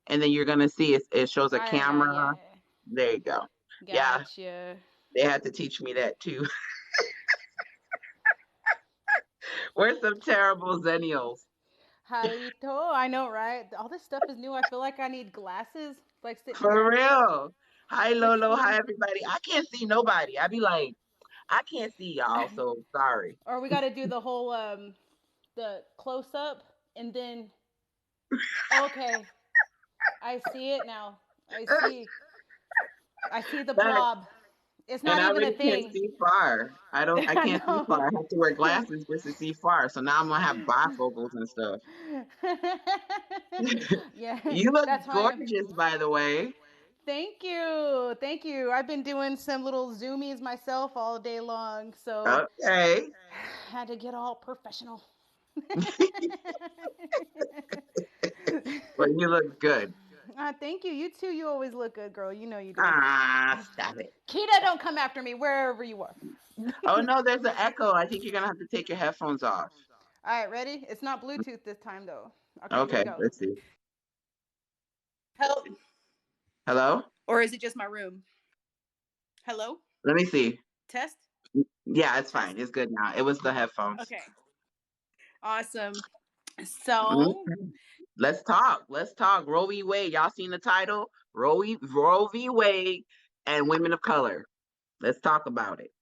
and then you're gonna see it shows a Yeah. camera. There you go. Yeah, Gotcha. they had to teach me that too. We're some terrible zennials. Jalito, I know, right? All this stuff is new. I feel like I need glasses, like sitting For here. real. Hi Which Lolo, hi one? everybody. I can't see nobody. I be like, I can't see y'all, so sorry. Or we got to do the whole the close up and then okay, I see it now. I see the But blob. It's and not I even a really can't thing. see far. I I can't see far. know. I have to wear glasses just to see far. So now I'm gonna have bifocals and stuff. Yeah, You look that's why I'm. gorgeous, by the way. Thank you. Thank you. I've been doing some little zoomies myself all day long, so Okay. had to get all professional. Well, you look good. Thank you. You too. You always look good, girl. You know you do. Ah, stop it. Kita, don't come after me wherever you are. Oh no, there's an echo. I think you're gonna have to take your headphones off. All right, ready? It's not Bluetooth this time, though. Okay, here we Okay, go. let's see. Help. Hello? Or is it just my room? Hello? Let me see. Test? Yeah, it's fine. Test? It's good now. It was the headphones. Okay. Awesome. Mhm. So, Let's talk. Let's talk. Roe v. Wade. Y'all seen the title? Roe v. Wade and women of color. Let's talk about it.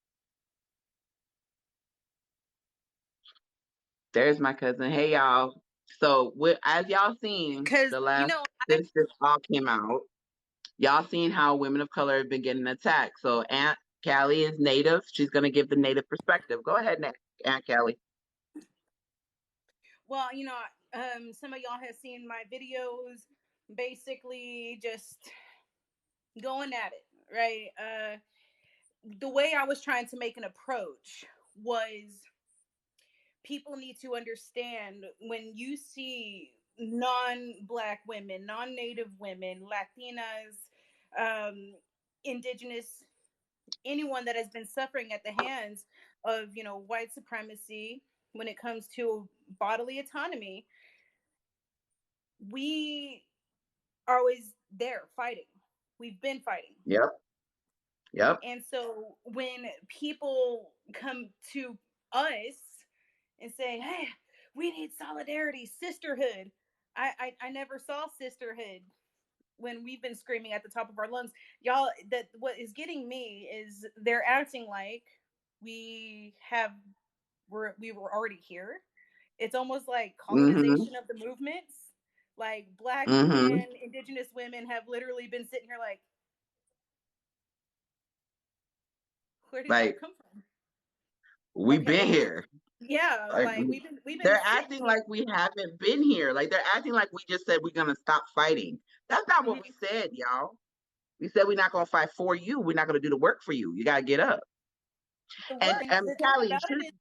There's my cousin. Hey y'all. So as y'all seen because, the last since this all came out, y'all seen how women of color have been getting attacked. So Aunt.Calei is native. She's gonna give the native perspective. Go ahead, Aunt.Calei. well, some of y'all have seen my videos basically just going at it, right? The way I was trying to make an approach was people need to understand when you see non-black women, non-native women, Latinas, um, indigenous, anyone that has been suffering at the hands of white supremacy when it comes to bodily autonomy, we are always there fighting. We've been fighting. Yep. Yep. And so when people come to us and say, "Hey, we need solidarity, sisterhood," I never saw sisterhood when we've been screaming at the top of our lungs. Y'all, that what is getting me is they're acting like we were already here. It's almost like Mm-hmm. colonization of the movements. Like black Mm-hmm. men, indigenous women have literally been sitting here like, where did y'all Like come from? we've been Okay. here. Yeah, Like like we've been they're sitting acting here. like we haven't been here. Like they're acting like we just said we're gonna stop fighting. That's not what we Mhm. said, y'all. We said we're not gonna fight for you. We're not gonna do the work for you. You gotta get up. The And work. The thing Callie, about it is,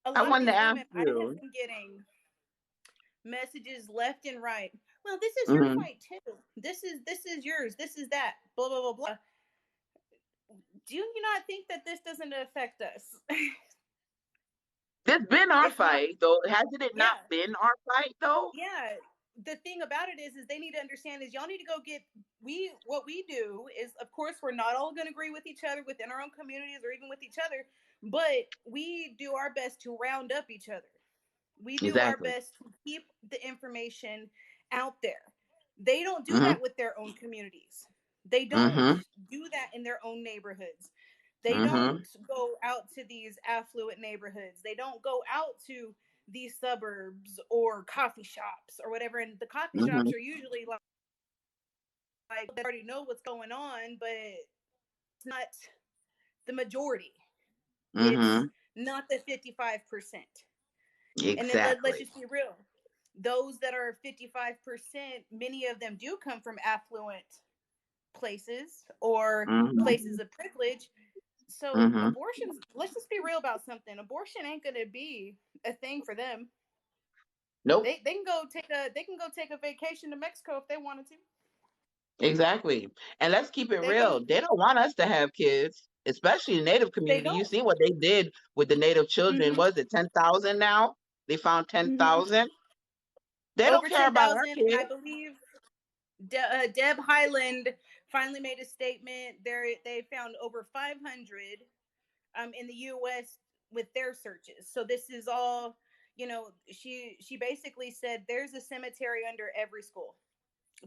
a I lot of wanted to these ask women, I have you. been getting messages left and right. Well, this is your Hmm. fight too. This is yours. This is that. Blah blah blah blah. Do you not think that this doesn't affect us? This been our It's not. fight, though. Hasn't it not Yeah, been our fight, though? yeah. The thing about it is they need to understand is y'all need to go get we what we do is, of course, we're not all going to agree with each other within our own communities or even with each other, but we do our best to round up each other. We do our Exactly. best to keep the information out there. They don't do Hmm. that with their own communities. They don't Hmm. do that in their own neighborhoods. They Hmm. don't go out to these affluent neighborhoods. They don't go out to these suburbs or coffee shops or whatever. And the coffee Hmm. shops are usually like they already know what's going on, but it's not the majority. It's Hmm. not the 55%. And then let's Exactly. just be real. Those that are 55%, many of them do come from affluent places or Hmm. places of privilege. So Hmm. abortions, let's just be real about something. Abortion ain't gonna be a thing for them. Nope. They can go take a vacation to Mexico if they wanted to. Exactly. And let's keep it They can real. They don't want us to have kids, especially the Native they community. You don't. see what they did with the Native children. Mm-hmm. Was it 10,000 now? They found Mm-hmm. 10,000. They don't Over care about our 10,000, I kids. believe. Deb Highland finally made a statement. They found over 500 in the U.S. with their searches. So this is all, she basically said there's a cemetery under every school.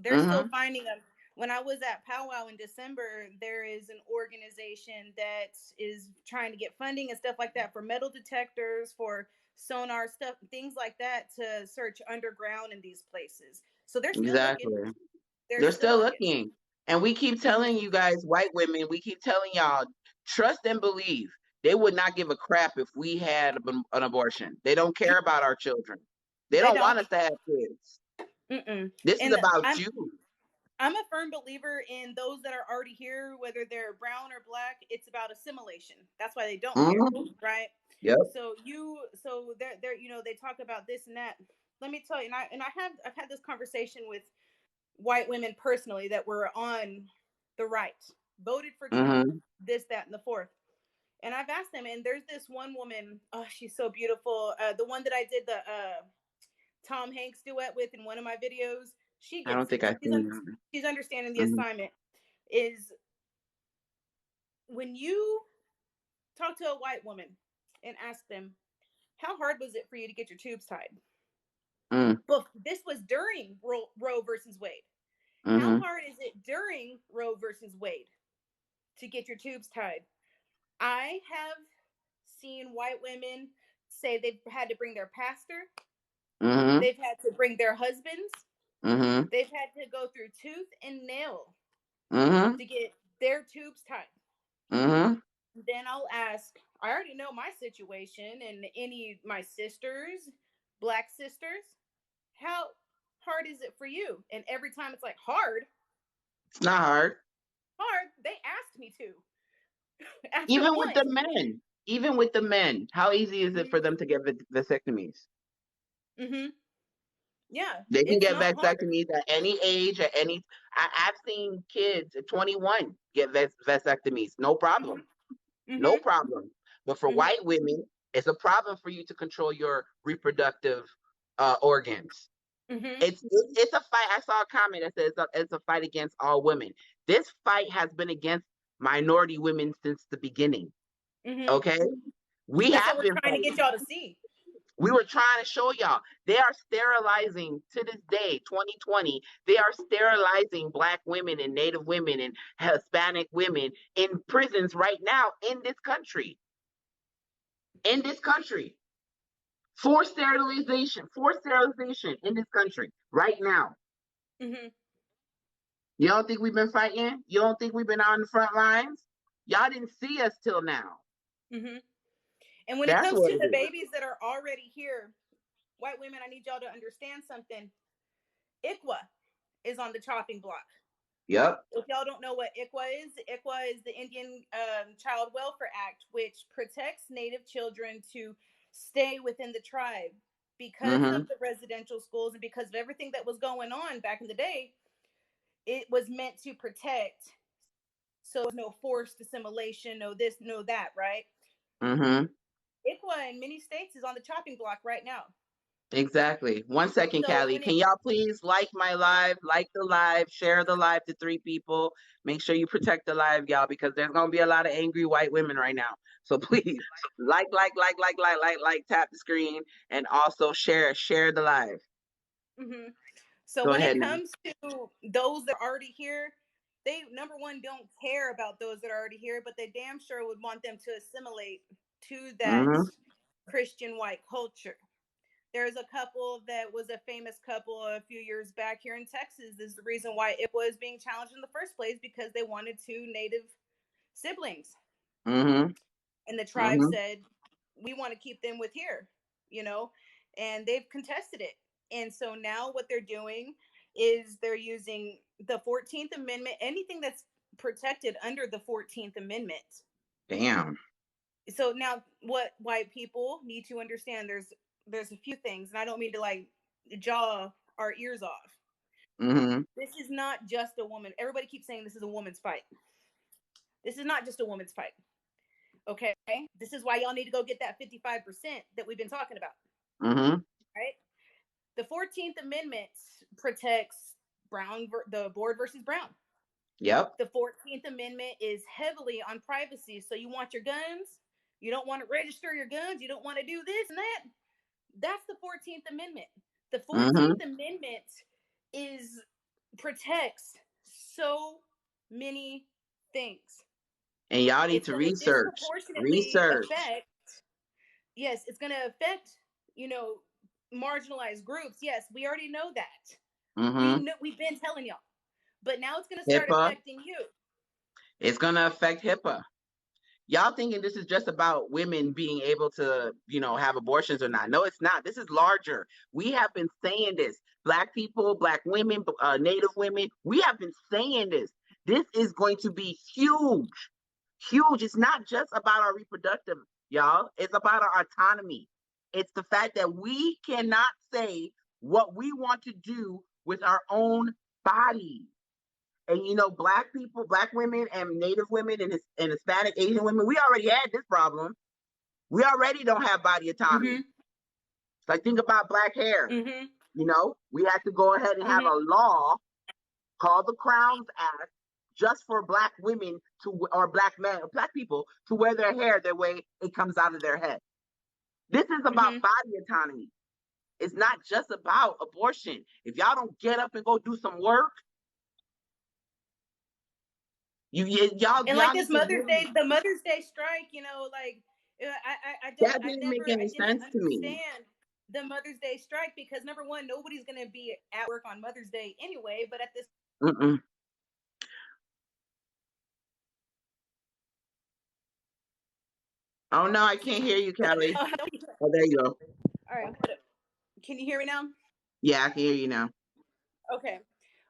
They're still Mm-hmm. finding them. When I was at Powwow in December, there is an organization that is trying to get funding and stuff like that for metal detectors, for sonar stuff, things like that, to search underground in these places. So they're still looking. Exactly. They're They're still still looking. looking. And we keep telling Mm-hmm. you guys, white women, we keep telling y'all, trust and believe. They would not give a crap if we had an abortion. They don't care about our children. They They don't don't. want us to have kids. Mm-mm. This is And about you. I'm a firm believer in those that are already here, whether they're brown or black. It's about assimilation. That's why they don't care, Mm-hmm. right? Yep. So they're they talk about this and that. Let me tell you, I've had this conversation with white women personally that were on the right, voted for Trump, Mm-hmm. this, that, and the fourth. And I've asked them, and there's this one woman. Oh, she's so beautiful. The one that I did the Tom Hanks duet with in one of my videos. She I gets don't think it. I've seen that. She's understanding the Mm-hmm. assignment. Is when you talk to a white woman and ask them, how hard was it for you to get your tubes tied? Mm-hmm. But this was during Roe versus Wade. How Mm-hmm. hard is it during Roe versus Wade to get your tubes tied? I have seen white women say they've had to bring their pastor, Mm-hmm. they've had to bring their husbands, Mm-hmm. they've had to go through tooth and nail Mm-hmm. to get their tubes tied. Mm-hmm. Then I'll ask, I already know my situation and any of my sisters, black sisters, how hard is it for you? And every time it's like, hard, It's not hard. hard, they asked me to after Even with once. the men. Even with the men. How easy is it for them to get vasectomies? Mm-hmm. Yeah, They can it's get not hard. vasectomies at any age, at any. I've seen kids at 21 get vasectomies. No problem. No Mm-hmm. problem. But for Mm-hmm. white women, it's a problem for you to control your reproductive organs. Mm-hmm. It's a fight. I saw a comment that says it's a fight against all women. This fight has been against minority women since the beginning. Mm-hmm. Okay, we That's what have we're been trying to get fighting. y'all to see. We were trying to show y'all they are sterilizing to this day, 2020. They are sterilizing Black women and Native women and Hispanic women in prisons right now in this country. In this country, forced sterilization in this country right now. Mm-hmm. You don't think we've been fighting? You don't think we've been on the front lines? Y'all didn't see us till now. Mm-hmm. And when it That's comes what to it the is. babies that are already here, white women, I need y'all to understand something. ICWA is on the chopping block. Yep. If y'all don't know what ICWA is the Indian Child Welfare Act, which protects Native children to stay within the tribe because Mm-hmm. of the residential schools and because of everything that was going on back in the day. It was meant to protect, so no forced assimilation, no this, no that, right? Mm-hmm. ICWA in many states is on the chopping block right now. Exactly. 1 second, So Callie. when it Can y'all please like my live, like the live, share the live to 3 people. Make sure you protect the live, y'all, because there's gonna be a lot of angry white women right now. So please tap the screen and also share the live. mm-hmm. So Go when ahead it now. comes to those that are already here, they number one don't care about those that are already here, but they damn sure would want them to assimilate to that Mm-hmm. Christian white culture. There's a couple that was a famous couple a few years back here in Texas. This is the reason why it was being challenged in the first place, because they wanted two native siblings. Mm-hmm. And the tribe Mm-hmm. said, we want to keep them with here, you know, and they've contested it. And so now what they're doing is they're using the 14th Amendment, anything that's protected under the 14th Amendment. Damn. So now what white people need to understand, there's a few things, and I don't mean to like jaw our ears off. Mm-hmm. This is not just a woman. Everybody keeps saying this is a woman's fight. This is not just a woman's fight. Okay? This is why y'all need to go get that 55% that we've been talking about. Mm-hmm. Right? The 14th Amendment protects the Board versus Brown. Yep. The 14th Amendment is heavily on privacy. So you want your guns, you don't want to register your guns, you don't want to do this and that. That's the 14th Amendment. The 14th Amendment protects so many things. And y'all need It's to going to research. disproportionately affect. Yes, it's going to affect, marginalized groups. Yes, we already know that. We've been telling y'all. But now it's going to start affecting you. It's going to affect HIPAA. Y'all thinking this is just about women being able to, have abortions or not. No, it's not. This is larger. We have been saying this. Black people, Black women, Native women, we have been saying this. This is going to be huge. Huge. It's not just about our reproductive, y'all. It's about our autonomy. It's the fact that we cannot say what we want to do with our own bodies. And Black people, Black women, and Native women, and Hispanic, Asian women, we already had this problem. We already don't have body autonomy. Like, think about black hair. We had to go ahead and have a law called the Crowns Act just for Black women or Black men or Black people to wear their hair the way it comes out of their head. This is about body autonomy. It's not just about abortion. If y'all don't get up and go do some work, y'all and like this Mother's Day, the Mother's Day strike, that didn't make any sense to me. The Mother's Day strike, because number one, nobody's going to be at work on Mother's Day anyway. But at this, oh no, I can't hear you, Calei. Oh, there you go. All right, can you hear me now? Yeah, I can hear you now. Okay.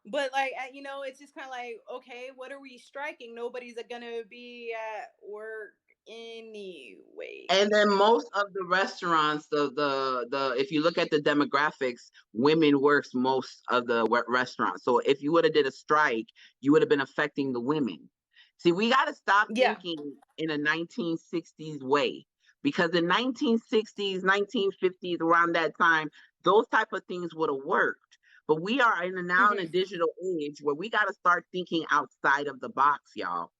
But it's just kind of like, okay, what are we striking? Nobody's gonna be at work anyway. And then most of the restaurants, the if you look at the demographics, women works most of the restaurants. So if you would have did a strike, you would have been affecting the women. See, we got to stop thinking in a 1960s way, because in 1960s, 1950s, around that time, those type of things would have worked. But we are now in a digital age where we got to start thinking outside of the box, y'all.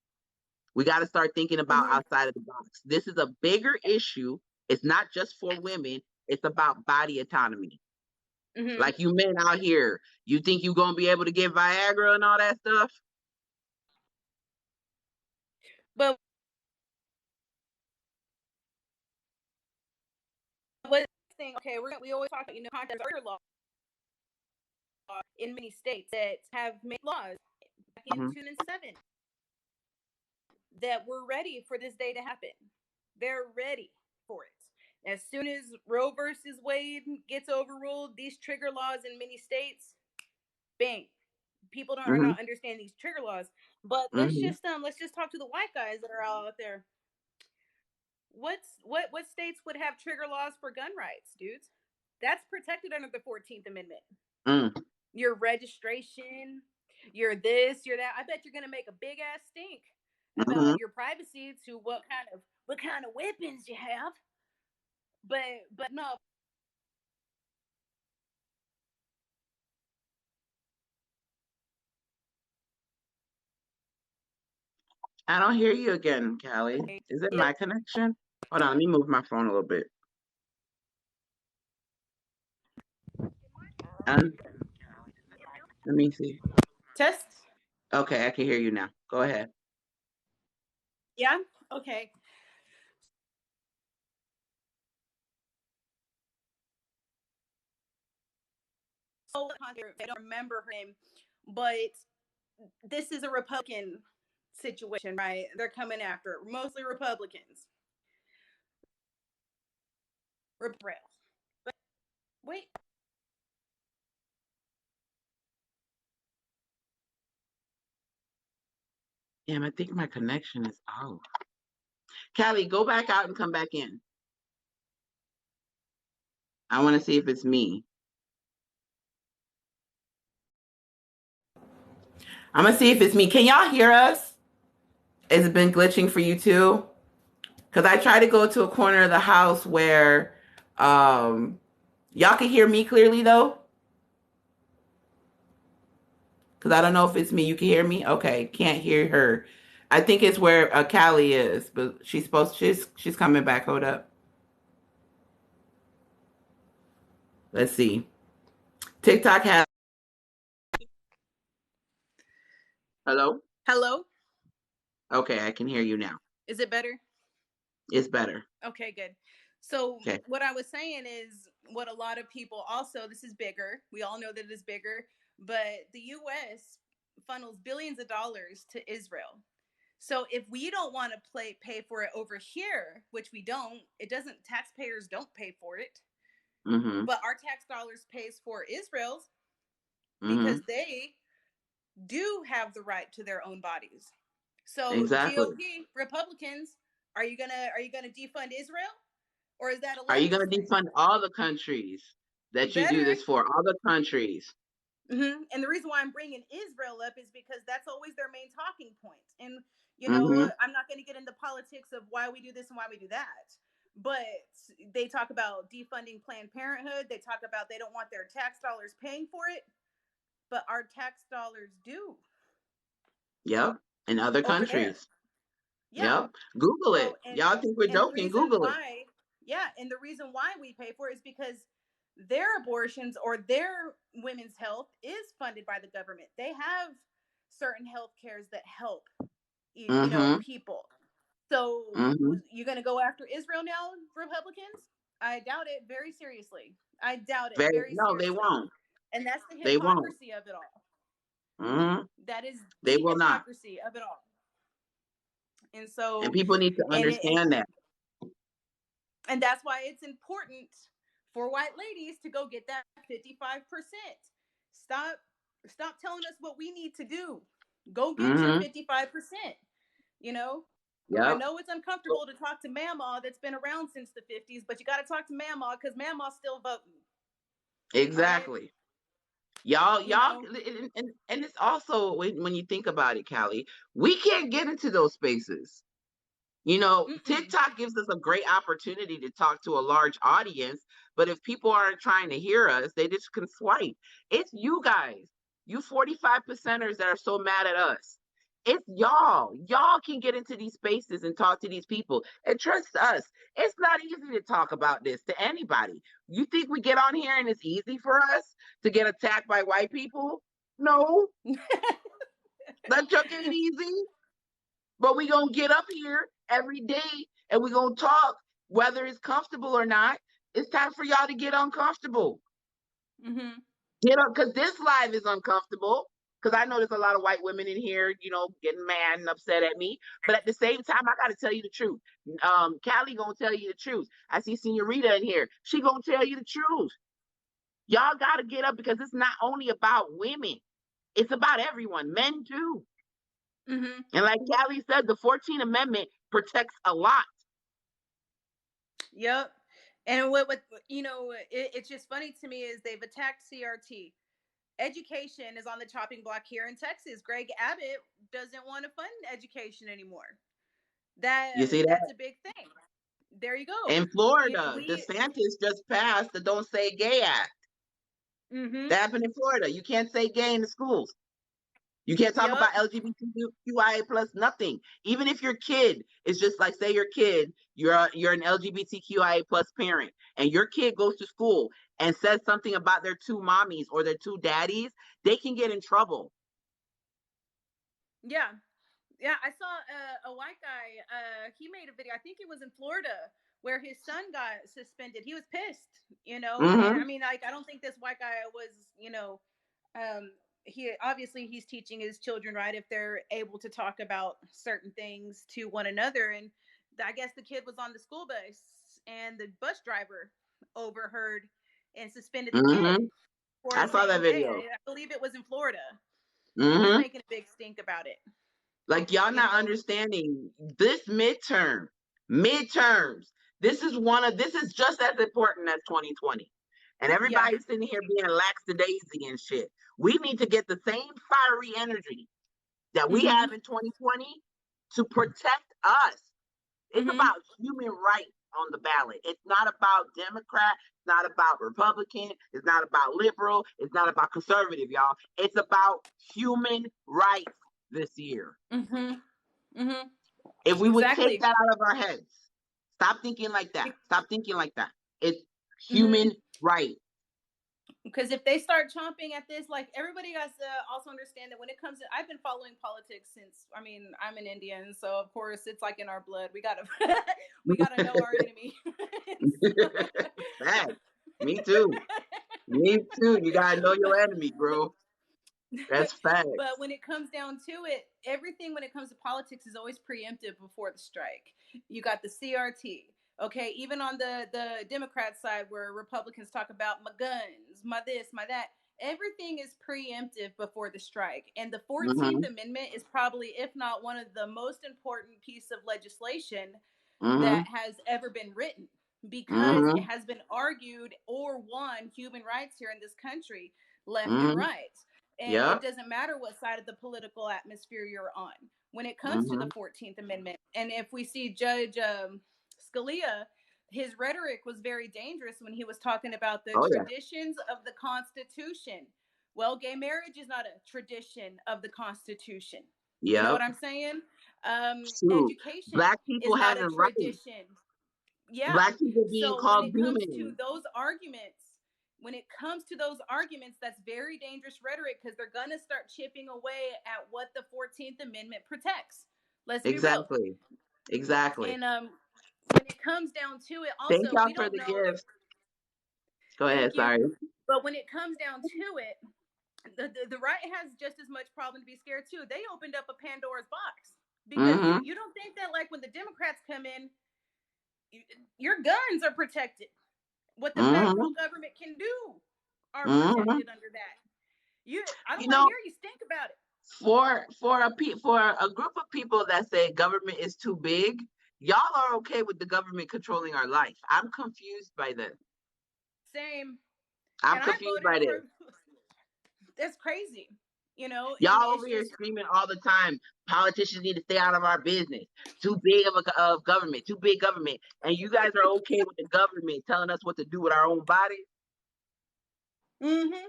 We got to start thinking about outside of the box. This is a bigger issue. It's not just for women. It's about body autonomy. Like, you men out here, you think you're going to be able to get Viagra and all that stuff? But what thing? Okay, we always talk about contract law in many states that have made laws back in 2007 that were ready for this day to happen. They're ready for it. As soon as Roe versus Wade gets overruled, these trigger laws in many states, bang. People are not understanding these trigger laws. But let's just talk to the white guys that are all out there. What states would have trigger laws for gun rights, dudes? That's protected under the 14th Amendment. Your registration, your this, your that. I bet you're gonna make a big ass stink about your privacy to what kind of weapons you have. But no. I don't hear you again, Calei. Is it my connection? Hold on, let me move my phone a little bit. Let me see. Test. Okay, I can hear you now. Go ahead. Yeah? Okay. So I don't remember her name, but this is a Republican situation, right? They're coming after mostly Republicans. But wait. Damn, I think my connection is off. Calei, go back out and come back in. I want to see if it's me. I'm going to see if it's me. Can y'all hear us? Has it been glitching for you too? Because I try to go to a corner of the house where y'all can hear me clearly though. Because I don't know if it's me. You can hear me? Okay, can't hear her. I think it's where Callie is, but she's coming back. Hold up. Let's see. TikTok has. Hello? Hello? Okay, I can hear you now. Is it better? It's better. Okay, good. So Okay. what I was saying is what a lot of people also, this is bigger. We all know that it is bigger, but the US funnels billions of dollars to Israel. So if we don't want to pay for it over here, which we don't, it doesn't, taxpayers don't pay for it, Mm-hmm. but our tax dollars pays for Israel's Mm-hmm. because they do have the right to their own bodies. So Exactly. GOP Republicans, are you gonna defund Israel, or is that a Are you leftist going to thing? defund all the countries You that you do better. this for? All the countries. And the reason why I'm bringing Israel up is because that's always their main talking point. And Mm-hmm. I'm not going to get into politics of why we do this and why we do that. But they talk about defunding Planned Parenthood. They talk about they don't want their tax dollars paying for it, but our tax dollars do Yep. In other over there. countries. Yeah. Yep. Google it. So Y'all think we're and the joking? reason Google it. why, yeah, and the reason why we pay for it is because their abortions or their women's health is funded by the government. They have certain health cares that help Mm-hmm. people. So Mm-hmm. you're going to go after Israel now, Republicans? I doubt it very seriously. I doubt it Very very no, they seriously. won't. And that's the They won't. hypocrisy of it all. Mm-hmm. That is They the will not. hypocrisy of it all. And And so people need to and understand that. and that's why it's important for white ladies to go get that 55%. Stop stop telling us what we need to do. Go get your Mm-hmm. 55%. You know, I Yep. know it's uncomfortable to talk to Mama that's been around since the 50s, but you got to talk to Mama because Mama's still voting. All right. Exactly. You know, And it's also when you think about it, Callie, we can't get into those spaces. mm-mm. TikTok gives us a great opportunity to talk to a large audience, but if people aren't trying to hear us, they just can swipe. It's you guys, you 45 percenters that are so mad at us. It's y'all. Y'all can get into these spaces and talk to these people. And trust us, it's not easy to talk about this to anybody. You think we get on here and it's easy for us to get attacked by white people? No, that joke ain't easy. But we gonna get up here every day and we gonna talk, whether it's comfortable or not. It's time for y'all to get uncomfortable. Mm-hmm. Get up, because this live is uncomfortable. Because I know there's a lot of white women in here, getting mad and upset at me. But at the same time, I gotta tell you the truth. Callie gonna tell you the truth. I see Senorita in here. She gonna tell you the truth. Y'all gotta get up because it's not only about women. It's about everyone, men too. Mm-hmm. And like Callie said, the 14th Amendment protects a lot. Yep. And what it's just funny to me is they've attacked CRT. Education is on the chopping block here in Texas. Greg Abbott doesn't want to fund education anymore. That You see that? that's a big thing. There you go. In Florida, DeSantis just passed the Don't Say Gay Act. Mm-hmm. That happened in Florida. You can't say gay in the schools. You can't talk Yep. about LGBTQIA plus nothing. Even if your kid is just like, say your kid, you're an LGBTQIA plus parent, and your kid goes to school and says something about their two mommies or their two daddies, they can get in trouble. Yeah. Yeah, I saw a white guy. He made a video. I think it was in Florida where his son got suspended. He was pissed, and I Mm-hmm. mean, like, I don't think this white guy was, he obviously he's teaching his children right if they're able to talk about certain things to one another. And I guess the kid was on the school bus, and the bus driver overheard and suspended the kid Mm-hmm. for I saw that saying gay. video. I believe it was in Florida, and he's Mm-hmm. making a big stink about it. Like y'all You not know. understanding this midterms. This is just as important as 2020. And Yeah. everybody's sitting here being lackadaisy and shit. We need to get the same fiery energy that we Mm-hmm. have in 2020 to protect us. It's Mm-hmm. about human rights on the ballot. It's not about Democrat. It's not about Republican. It's not about liberal. It's not about conservative, y'all. It's about human rights this year. Mm-hmm. Mm-hmm. If we would take Exactly. that out of our heads, stop thinking like that. Stop thinking like that. It's Mm-hmm. human right. Because if they start chomping at this, like everybody has to also understand that when it comes to, I've been following politics since, I mean, I'm an Indian, so of course it's like in our blood. We gotta, we gotta know our enemy. Facts. Me too. Me too. You gotta know your enemy, bro. That's But facts. when it comes down to it, everything when it comes to politics is always preemptive before the strike. You got the CRT. Okay, even on the Democrat side where Republicans talk about my guns, my this, my that, everything is preemptive before the strike. And the 14th Mm-hmm. Amendment is probably, if not one of the most important piece of legislation that Mm-hmm. has ever been written, because it Mm-hmm. has been argued or won human rights here in this country, left and Mm-hmm. right. And it Yep. doesn't matter what side of the political atmosphere you're on when it comes to the Mm-hmm. 14th Amendment. And if we see Judge Scalia, his rhetoric was very dangerous when he was talking about the Oh yeah. traditions of the Constitution. Well, gay marriage is not a tradition of the Constitution. You know what Yep. I'm saying? Shoot. Education Black people is not a having rights. tradition. Yeah. Black people being So when called it comes to demons. those arguments, that's very dangerous rhetoric because they're going to start chipping away at what the 14th Amendment protects. Let's be real. Exactly. Exactly. And when it comes down to it, Thank also, y'all we for don't the know. gifts. Go Thank ahead. you. Sorry. But when it comes down to it, the right has just as much problem to be scared too. They opened up a Pandora's box because you Mm-hmm. you don't think that like when the Democrats come in, your guns are protected. What the Mm-hmm. federal government can do are Mm-hmm. protected under that. I don't You want to know, hear you stink about it. for a group of people that say government is too big, y'all are okay with the government controlling our life. I'm confused by this. Same. I'm And I confused voted by this. for that's crazy. And Y'all over it's here just screaming all the time. Politicians need to stay out of our business. Too big of government. Too big government. And you guys are okay with the government telling us what to do with our own bodies? mm-hmm.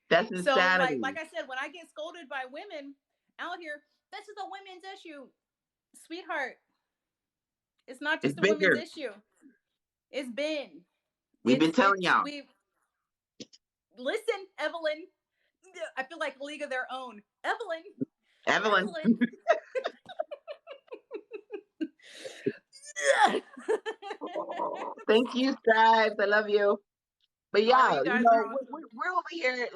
That's So like insanity. I said, when I get scolded by women out here, this is a women's issue. Sweetheart, it's not It's just a women's bigger. issue. It's been. We've been telling y'all. We've listen, Evelyn. I feel like a league of their own. Evelyn. Evelyn. Evelyn. Thank you, Scribes. I love you. But Oh, yeah, you guys are awesome. we're over here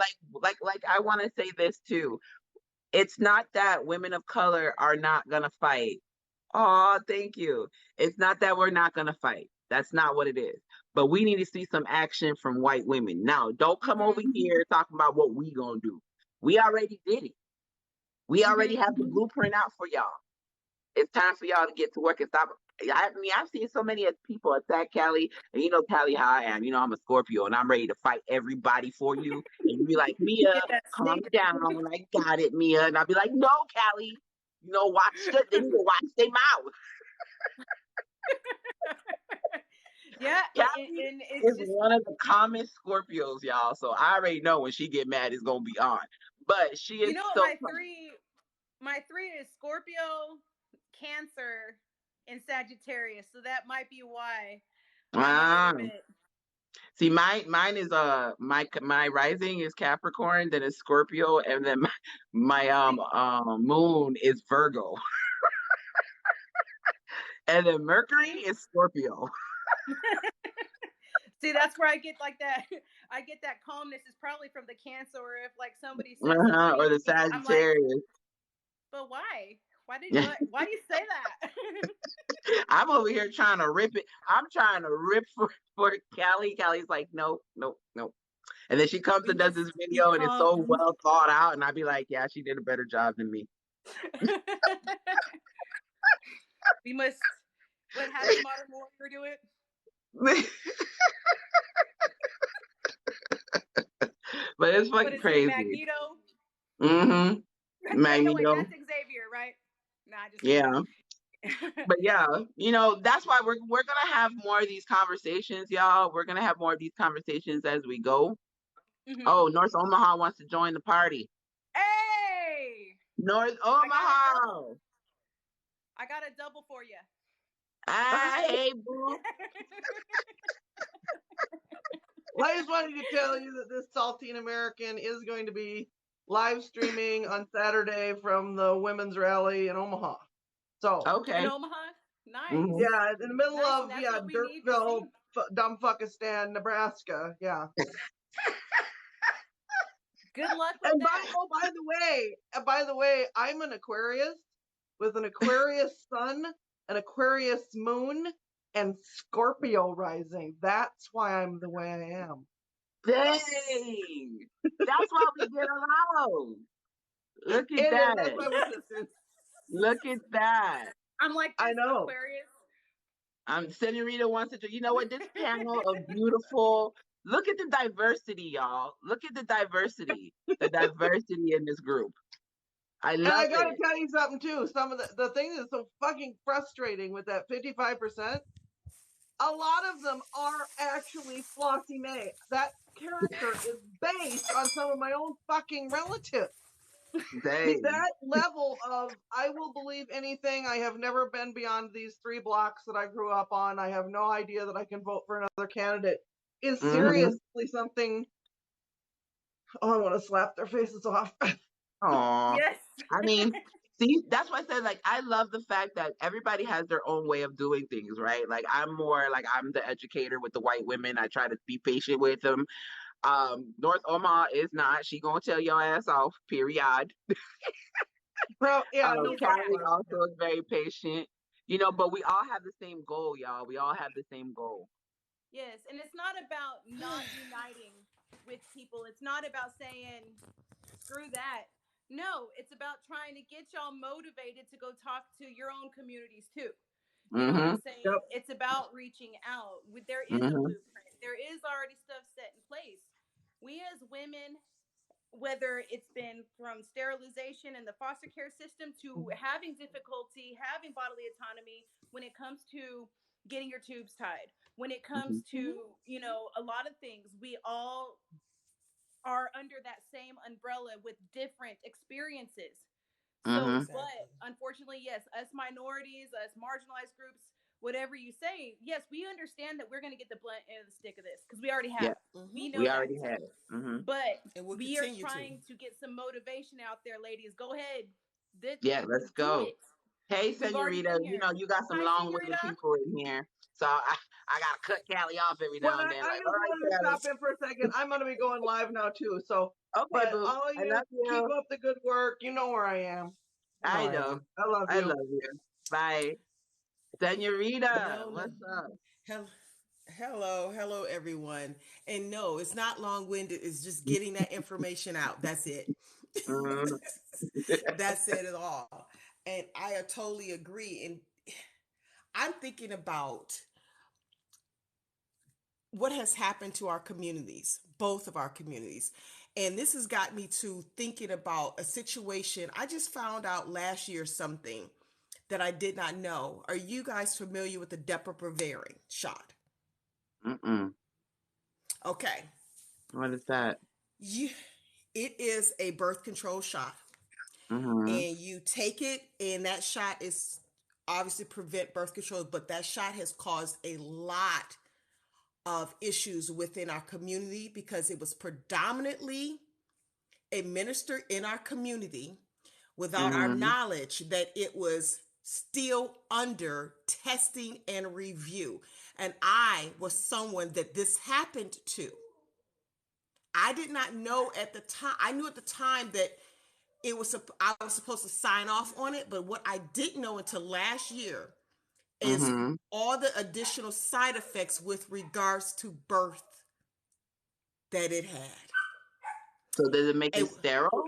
like I want to say this too. It's not that women of color are not gonna fight. Oh, thank you. It's not that we're not gonna fight. That's not what it is. But we need to see some action from white women. Now, don't come over Mm-hmm. here talking about what we gonna do. We already did it. We already Mm-hmm. have the blueprint out for y'all. It's time for y'all to get to work and stop. I mean, I've seen so many people attack Callie, and you know, Callie, how I am. You know, I'm a Scorpio, and I'm ready to fight everybody for you. And you be like, Mia, Get that calm stinger. down. I got it, Mia. And I'll be like, no, Callie, watch it. They need to watch their mouth. Yeah, Callie and it's is just one of the common Scorpios, y'all. So I already know when she get mad, it's gonna be on. But she is what so. my three is Scorpio, Cancer, and Sagittarius. So that might be why I'm a little Ah, bit. see, mine is my rising is Capricorn, then it's Scorpio, and then my See, moon is Virgo, and then Mercury see, is Scorpio. see, that's where I get like that. I get that calmness is probably from the Cancer, or if like somebody says something Or mean the to me, I'm like, Sagittarius. but why? Why do you say that? I'm over here trying to rip it. I'm trying to rip for Callie. Callie's like, no, no, no. And then she comes We and does must this be video, and it's so calm. well thought out, and I'd be like, yeah, she did a better job than me. We must. What? How does modern warfare do it? But it's What fucking is he, crazy. Magneto? Mm-hmm. No, wait, Magneto. that's Xavier, right? Nah, just kidding. Yeah. But yeah, that's why we're gonna have more of these conversations, y'all. We're gonna have more of these conversations as we go. Hmm. Oh, North Omaha wants to join the party. Hey, North I got a double. Omaha. I got a double for you. Ah, hey, boo. Well, I just wanted to tell you that this Saltine American is going to be live streaming on Saturday from the women's rally in Omaha. So, In Okay. Omaha, nice, Hmm. yeah, in the middle nice, and of, that's what we need to Dirtville, see. Dumbfuckistan, Nebraska. Yeah. Good luck with And that. by the way, I'm an Aquarius with an Aquarius sun, an Aquarius moon, and Scorpio rising. That's why I'm the way I am. Dang. That's why we get along. Look at It is. That's that. why we're sisters. Look at that. I'm like I this know. Aquarius. Senorita wants to. You know what? This panel of beautiful. Look at the diversity, y'all. Look at the diversity. The diversity in this group. I And I love gotta it. tell you something too. Some of the thing that's so fucking frustrating with that 55%, a lot of them are actually Flossie May. That character is based on some of my own fucking relatives. Dang. That level of I will believe anything. I have never been beyond these 3 blocks that I grew up on. I have no idea that I can vote for another candidate. Is Mm-hmm. seriously something. Oh, I want to slap their faces off. Aw. Yes. I mean, see, that's why I said, like, I love the fact that everybody has their own way of doing things, right? Like, I'm more like I'm the educator with the white women. I try to be patient with them. North Omaha is not. She gonna tell your ass off. Period. Well, yeah, no Easy fucks now. Callie left. also is very patient. But we all have the same goal, y'all. We all have the same goal. Yes, and it's not about not uniting with people. It's not about saying screw that. No, it's about trying to get y'all motivated to go talk to your own communities too. You know what I'm Mm-hmm. saying? Yep. It's about reaching out. There is a Mm-hmm. blueprint. There is already stuff set in place. We as women, whether it's been from sterilization in the foster care system to having difficulty having bodily autonomy when it comes to getting your tubes tied, when it Mm-hmm. comes to, a lot of things, we all are under that same umbrella with different experiences. So, Mm-hmm. but unfortunately, yes, us minorities, us marginalized groups, whatever you say, yes, we understand that we're going to get the blunt end of the stick of this because we already Yeah, have. We know we that. already had it. Mm-hmm. But And we'll we are continue to. trying to get some motivation out there, ladies. Go ahead. Yeah, let's Do go. it. Hey, We've already Senorita, been here. you got some Hi, long-winded Senorita. people in here, so I gotta cut Callie off every Well, now and then. I Like, all just wanted to right, stop in for a second. I'm going to be going live now too. So, Callie. Okay, but boo. all I you love keep you. up the good work. You know where I am. You know I I know. am. I love I you. love you. Bye, Senorita. No, no. What's up? Hello, everyone. And no, it's not long winded. It's just getting that information out. That's it. Mhm. That's it at all. And I totally agree. And I'm thinking about what has happened to our communities, both of our communities. And this has got me to thinking about a situation. I just found out last year something that I did not know. Are you guys familiar with the Depo-Provera shot? Mm-mm. Okay. What is that? You, it is a birth control shot. Mm-hmm. And you take it, and that shot is obviously prevent birth control, but that shot has caused a lot of issues within our community because it was predominantly administered in our community without our Mm-hmm. knowledge that it was still under testing and review. And I was someone that this happened to. I did not know at the time. I knew at the time that I was supposed to sign off on it, but what I didn't know until last year is Mm-hmm. all the additional side effects with regards to birth that it had. So does it make you And sterile?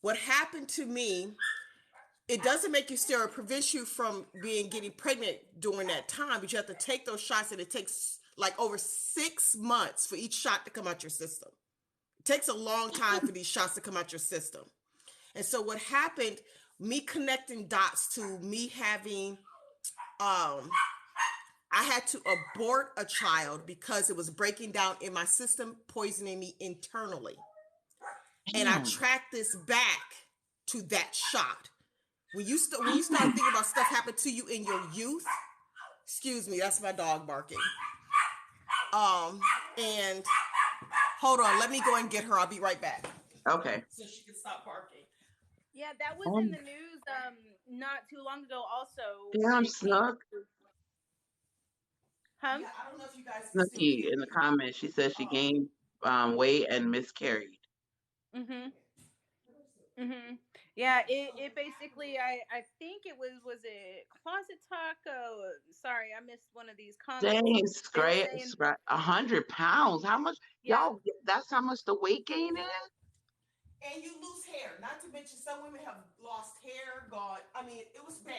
what happened to me, it doesn't make you sterile, it prevents you from getting pregnant during that time, but you have to take those shots, and it takes like over 6 months for each shot to come out your system. It takes a long time for these shots to come out your system. And so what happened, me connecting dots to me having, um, I had to abort a child because it was breaking down in my system, poisoning me internally. And I Damn. tracked this back to that shot. When you start thinking about stuff happened to you in your youth, excuse me, that's my dog barking. And hold on, let me go and get her. I'll be right back. Okay. So she can stop barking. Yeah, that was in the news not too long ago also when Damn, it came Snook. to Huh? Yeah, I don't know if you guys can still Snooky hear in the me. comments, she says she gained weight and miscarried. Mhm. Mhm. Yeah, it basically I think it was it Closet Taco. Sorry, I missed one of these comments. Dang, They were saying 100 pounds. How much? yeah. Y'all, that's how much the weight gain is? And you lose hair. Not to mention some women have lost hair, gone. I mean, it was bad.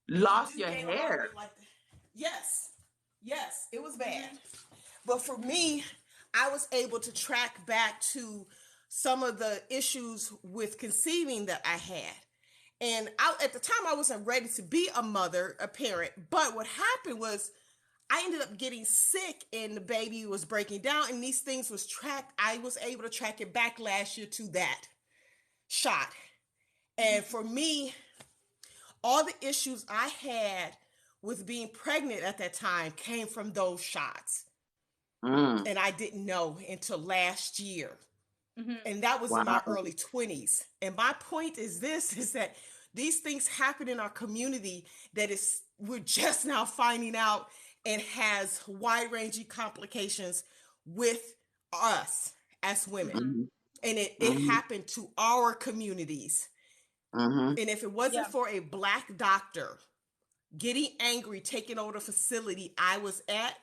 And you Lost do your gain a lot of hair. weight like that. Yes. Yes, it was bad. Mhm. But for me, I was able to track back to some of the issues with conceiving that I had. And at the time, I wasn't ready to be a mother, a parent. But what happened was I ended up getting sick and the baby was breaking down and these things was tracked. I was able to track it back last year to that shot. And for me, all the issues I had with being pregnant at that time came from those shots. Mm, And I didn't know until last year. Mhm. And that was in my wow. early 20s. And my point is this is that these things happen in our community that is we're just now finding out and has wide-ranging complications with us as women. Mhm. Mm-hmm, And it mm-hmm, happened to our communities. mm-hmm. And if it wasn't Yeah. for a black doctor getting angry, taking over the facility I was at,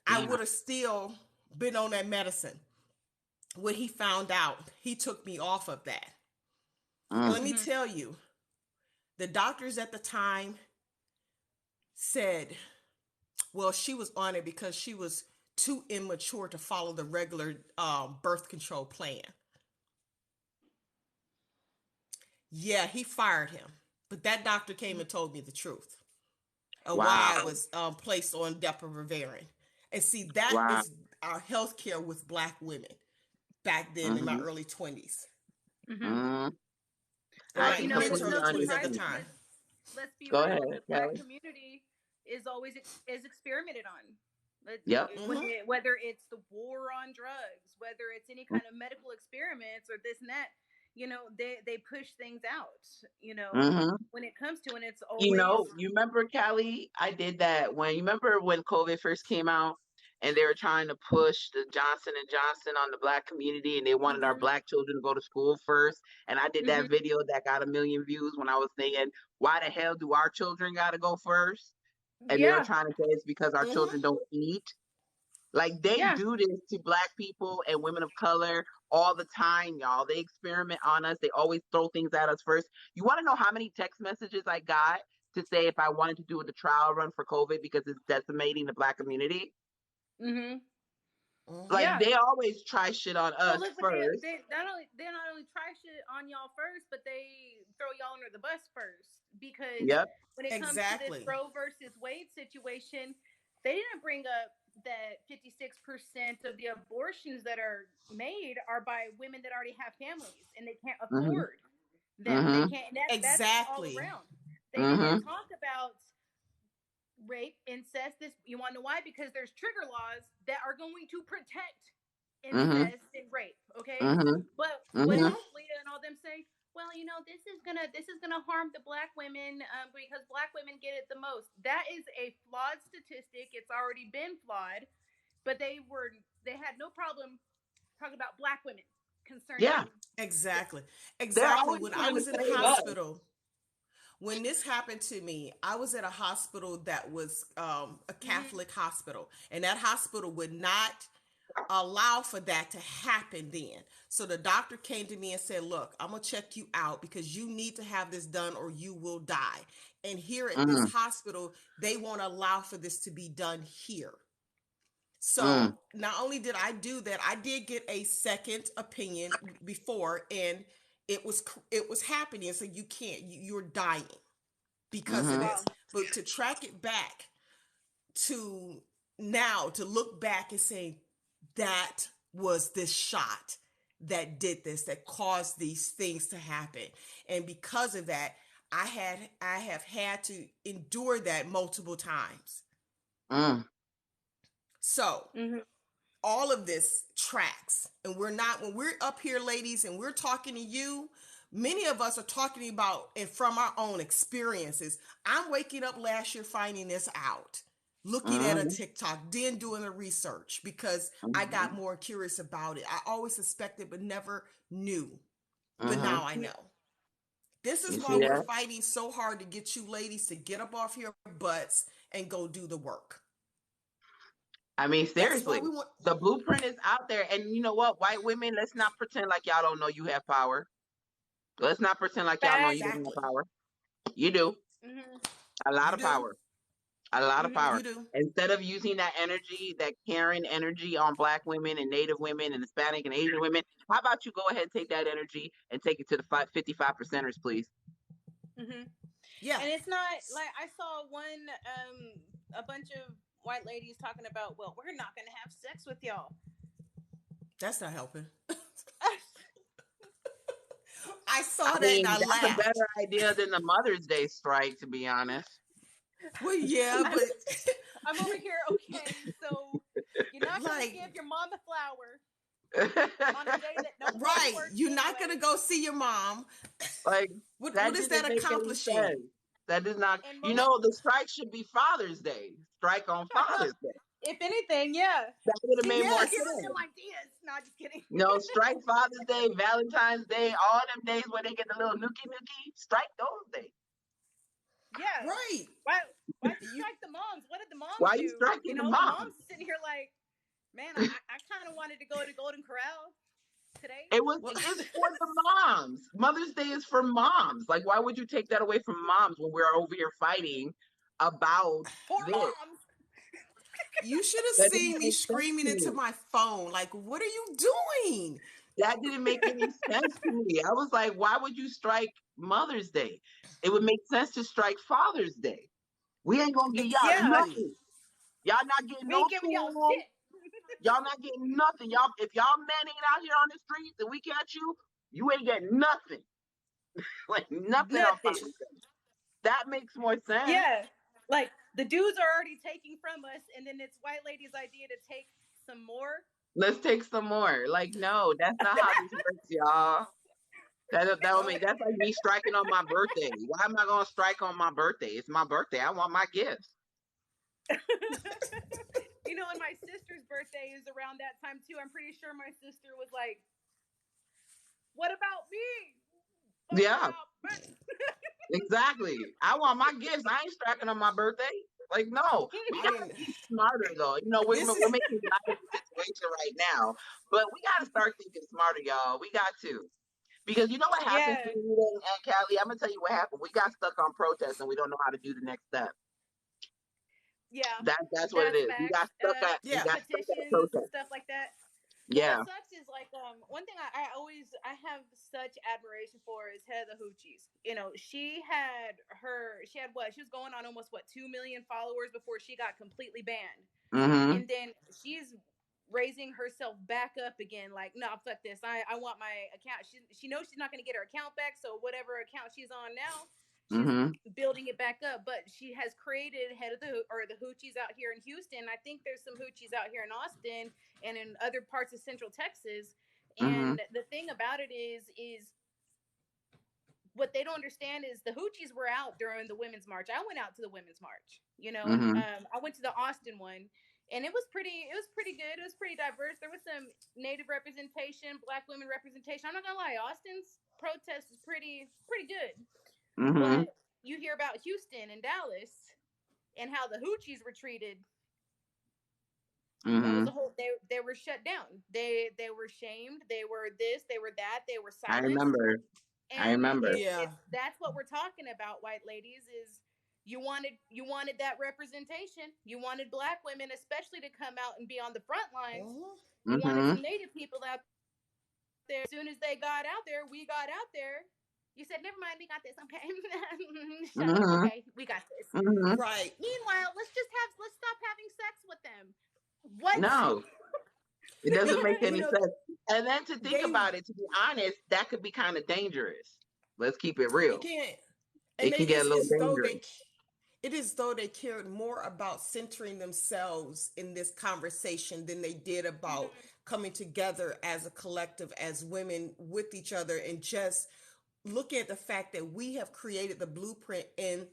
I Damn. would have still been on that medicine. When he found out, he took me off of that. And let Mm, me Mhm. tell you, the doctors at the time said, well, she was on it because she was too immature to follow the regular birth control plan. Yeah, he fired him. But that doctor came and told me the truth of why I wow. was placed on Depo-Provera. And see, that Wow. is our health care with black women back then in my Mm-hmm, early 20s. Mhm. mm-hmm. In I Well, my you can know mid what's to completely early so 20s at the understand. surprising? time. Let's be Go real. ahead, The black Kelly. community is always is experimented on. Yep. Mm-hmm. Whether it's the war on drugs, whether it's any kind of medical experiments or this and that, they push things out. Mm-hmm. When it comes to, and it's always You remember, Callie? I did that when you remember when COVID first came out and they were trying to push the Johnson and Johnson on the black community and they wanted our Mhm. black children to go to school first. And I did that Mhm. video that got 1 million views when I was saying, why the hell do our children gotta go first? And they were Yeah. trying to say it's because our Mm-hmm. children don't eat. Like they Yeah. do this to black people and women of color all the time, y'all. They experiment on us. They always throw things at us first. You want to know how many text messages I got to say if I wanted to do the trial run for COVID because it's decimating the black community? Mhm. Mm-hmm. Like Yeah. they always try shit on Well, us look, but first. they not only try shit on y'all first, but they throw y'all under the bus first. Because Yep. when it comes to this Exactly. Roe versus Wade situation, they didn't bring up that 56% of the abortions that are made are by women that already have families and they can't Mm-hmm. afford them. They Mm-hmm. can't. And that's all Exactly. around. They didn't Mm-hmm. talk about rape, incest. This you want to know why? Because there's trigger laws that are going to protect Mm-hmm. incest and rape. Okay, Mm-hmm. but what Mm-hmm. Mm-hmm. did Leah and all them say? Well, this is gonna harm the black women because black women get it the most. That is a flawed statistic. It's already been flawed, but they had no problem talking about black women Yeah. concerning this. Exactly. They're Exactly. always When I trying to was in the save us. hospital, when this happened to me, I was at a hospital that was a Mm-hmm. Catholic hospital, and that hospital would not allow for that to happen then. So the doctor came to me and said, look, I'm going to check you out because you need to have this done or you will die. And here at this Mm, hospital, they won't allow for this to be done here. So mm, not only did I do that, I did get a second opinion before, and it was happening. So you can't, you're dying because of Mm-hmm. Wow. this. But to track it back to now, to look back and say that was this shot that did this, that caused these things to happen. And because of that, I have had to endure that multiple times. Mm. So Mm-hmm. all of this tracks, and we're not, when we're up here, ladies, and we're talking to you, many of us are talking about and from our own experiences. I'm waking up last year finding this out, looking at a Mm-hmm. TikTok, then doing the research because I Mm-hmm. got more curious about it. I always suspected but never knew, but Mm-hmm. now I know. This is You why see we're that? fighting so hard to get you ladies to get up off your butts and go do the work. I mean, That's why seriously, we want. the blueprint is out there. And you know what? White women, let's not pretend like y'all don't know you have power. Let's not pretend like y'all know you Facts. don't have Exactly. power. You do. Mm-hmm. A lot You of do. power. A lot of Mm-hmm. power. You do. Instead of using that energy, that caring energy on Black women and Native women and Hispanic and Asian women, how about you go ahead and take that energy and take it to the 55 percenters, please? Mm-hmm. Yeah. And it's not like I saw one, a bunch of white ladies talking about, well, we're not gonna have sex with y'all. That's not helping. I I saw that and mean, I that's a laughed. better idea than the Mother's Day strike, to be honest. Well, yeah, I'm, but I'm over here. Okay, so you're not gonna like, give your mom a flower on a day that nobody right, works you're not gonna anyway, go see your mom. Like, What that is didn't that make any accomplishing? sense. That does not, and you most, know, the strike should be Father's Day. Strike on Father's Day. if anything, yeah. That would have See, made you more were Yes. giving sense. them ideas. No, just kidding. No, strike Father's Day, Valentine's Day, all them days where they get the little nookie nookie. Strike those days. Yeah. Right. Why? Why'd you You strike the moms? What did the moms Why you do? striking You the know, the mom? moms sitting here like, man, I kind of wanted to go to Golden Corral today. well, It's for the moms. Mother's Day is for moms. Like, why would you take that away from moms when we're over here fighting about For this? moms. you should have That seen didn't me make sense screaming to into me. my phone. Like, what are you doing? That didn't make any sense to me. I was like, why would you strike Mother's Day? It would make sense to strike Father's Day. We ain't gonna give y'all Yeah. Exactly. nothing. Y'all not getting We no ain't giving y'all tool. shit. Y'all not getting nothing. Y'all, if y'all men ain't out here on the streets and we catch you, you ain't getting nothing. Like nothing on Nothing. Father's Day. That makes more sense. Yeah. Like the dudes are already taking from us, and then it's white lady's idea to take some more. Let's take some more. Like, no, that's not how this works, y'all. That would No. make that's like me striking on my birthday. Why am I gonna strike on my birthday? It's my birthday. I want my gifts. You know, and my sister's birthday is around that time too. I'm pretty sure my sister was like, "What about me? What Yeah, about me?" exactly. I want my gifts. I ain't striking on my birthday. Like, no, we I gotta didn't. be smarter though. You know, This we're is making light of the situation right now, but we gotta start thinking smarter, y'all. We got to. Because you know what happened to Yeah, me and Callie? I'm gonna tell you what happened. We got stuck on protest and we don't know how to do the next step. yeah, That's what it that's is. facts. We yeah. got stuck at Petitions and protest. stuff like that. And what Yeah. sucks is like one thing I have such admiration for is Heather Hoochies. You know, she had what, she was going on almost what 2 million followers before she got completely banned, Mm-hmm. and then she's raising herself back up again. Like, no, fuck this. I want my account. She knows she's not going to get her account back, so whatever account she's on now, she's Mm-hmm. building it back up. But she has created head of the hoochies out here in Houston. I think there's some hoochies out here in Austin and in other parts of Central Texas. Mm-hmm. And the thing about it is what they don't understand is the hoochies were out during the women's march. I went out to the women's march. You know, Mm-hmm. I went to the Austin one, and it was pretty good. It was pretty diverse. There was some Native representation, Black women representation. I'm not gonna lie, Austin's protest is pretty good. Mm-hmm. But you hear about Houston and Dallas and how the hoochies were treated. That was Mm-hmm. a whole. They were shut down. They were shamed. They were this. They were that. They were I silenced. remember. I And remember. Yeah. it's that's what we're talking about, white ladies. Is you wanted that representation. You wanted Black women, especially, to come out and be on the front lines. Mhm. You wanted Mm-hmm. some Native people out there to be on the front lines. there. As soon as they got out there, we got out there. You said, never mind, we got this. Okay. Shut up. Mm-hmm. Okay, we got this. Mm-hmm. Right. Meanwhile, let's stop having sex with them. What? No, it doesn't make You any know, sense. And then to think they about it, to be honest, that could be kind of dangerous. Let's keep it it real. can't, and It can they get a it's little as though dangerous. it is though they cared more about centering themselves in this conversation than they did about coming together as a collective, as women with each other, and just looking at the fact that we have created the blueprint and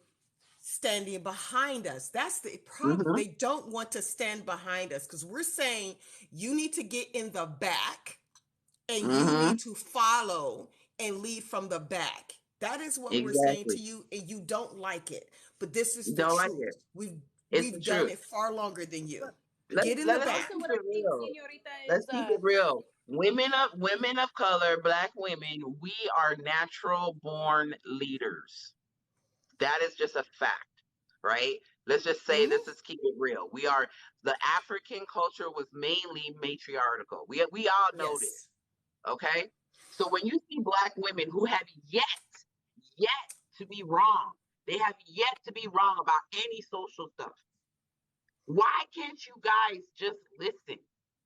standing behind us. That's the problem. Mm-hmm. They don't want to stand behind us because we're saying you need to get in the back and you Mm-hmm. need to follow and lead from the back. That is what we're saying to Exactly. you, and you don't like it. But this is You the don't like truth. it. We've It's the we've done truth. it far longer than you. But Get in the Let's also, keep back. what it I think, real. Senorita, Let's is keep it real. Women of color, Black women, we are natural born leaders. That is just a fact, right? Let's just say Hmm. this is keep it real. We are the African culture was mainly matriarchal. We all know this, Yes. okay? So when you see Black women who have yet to be wrong, they have yet to be wrong about any social stuff. Why can't you guys just listen?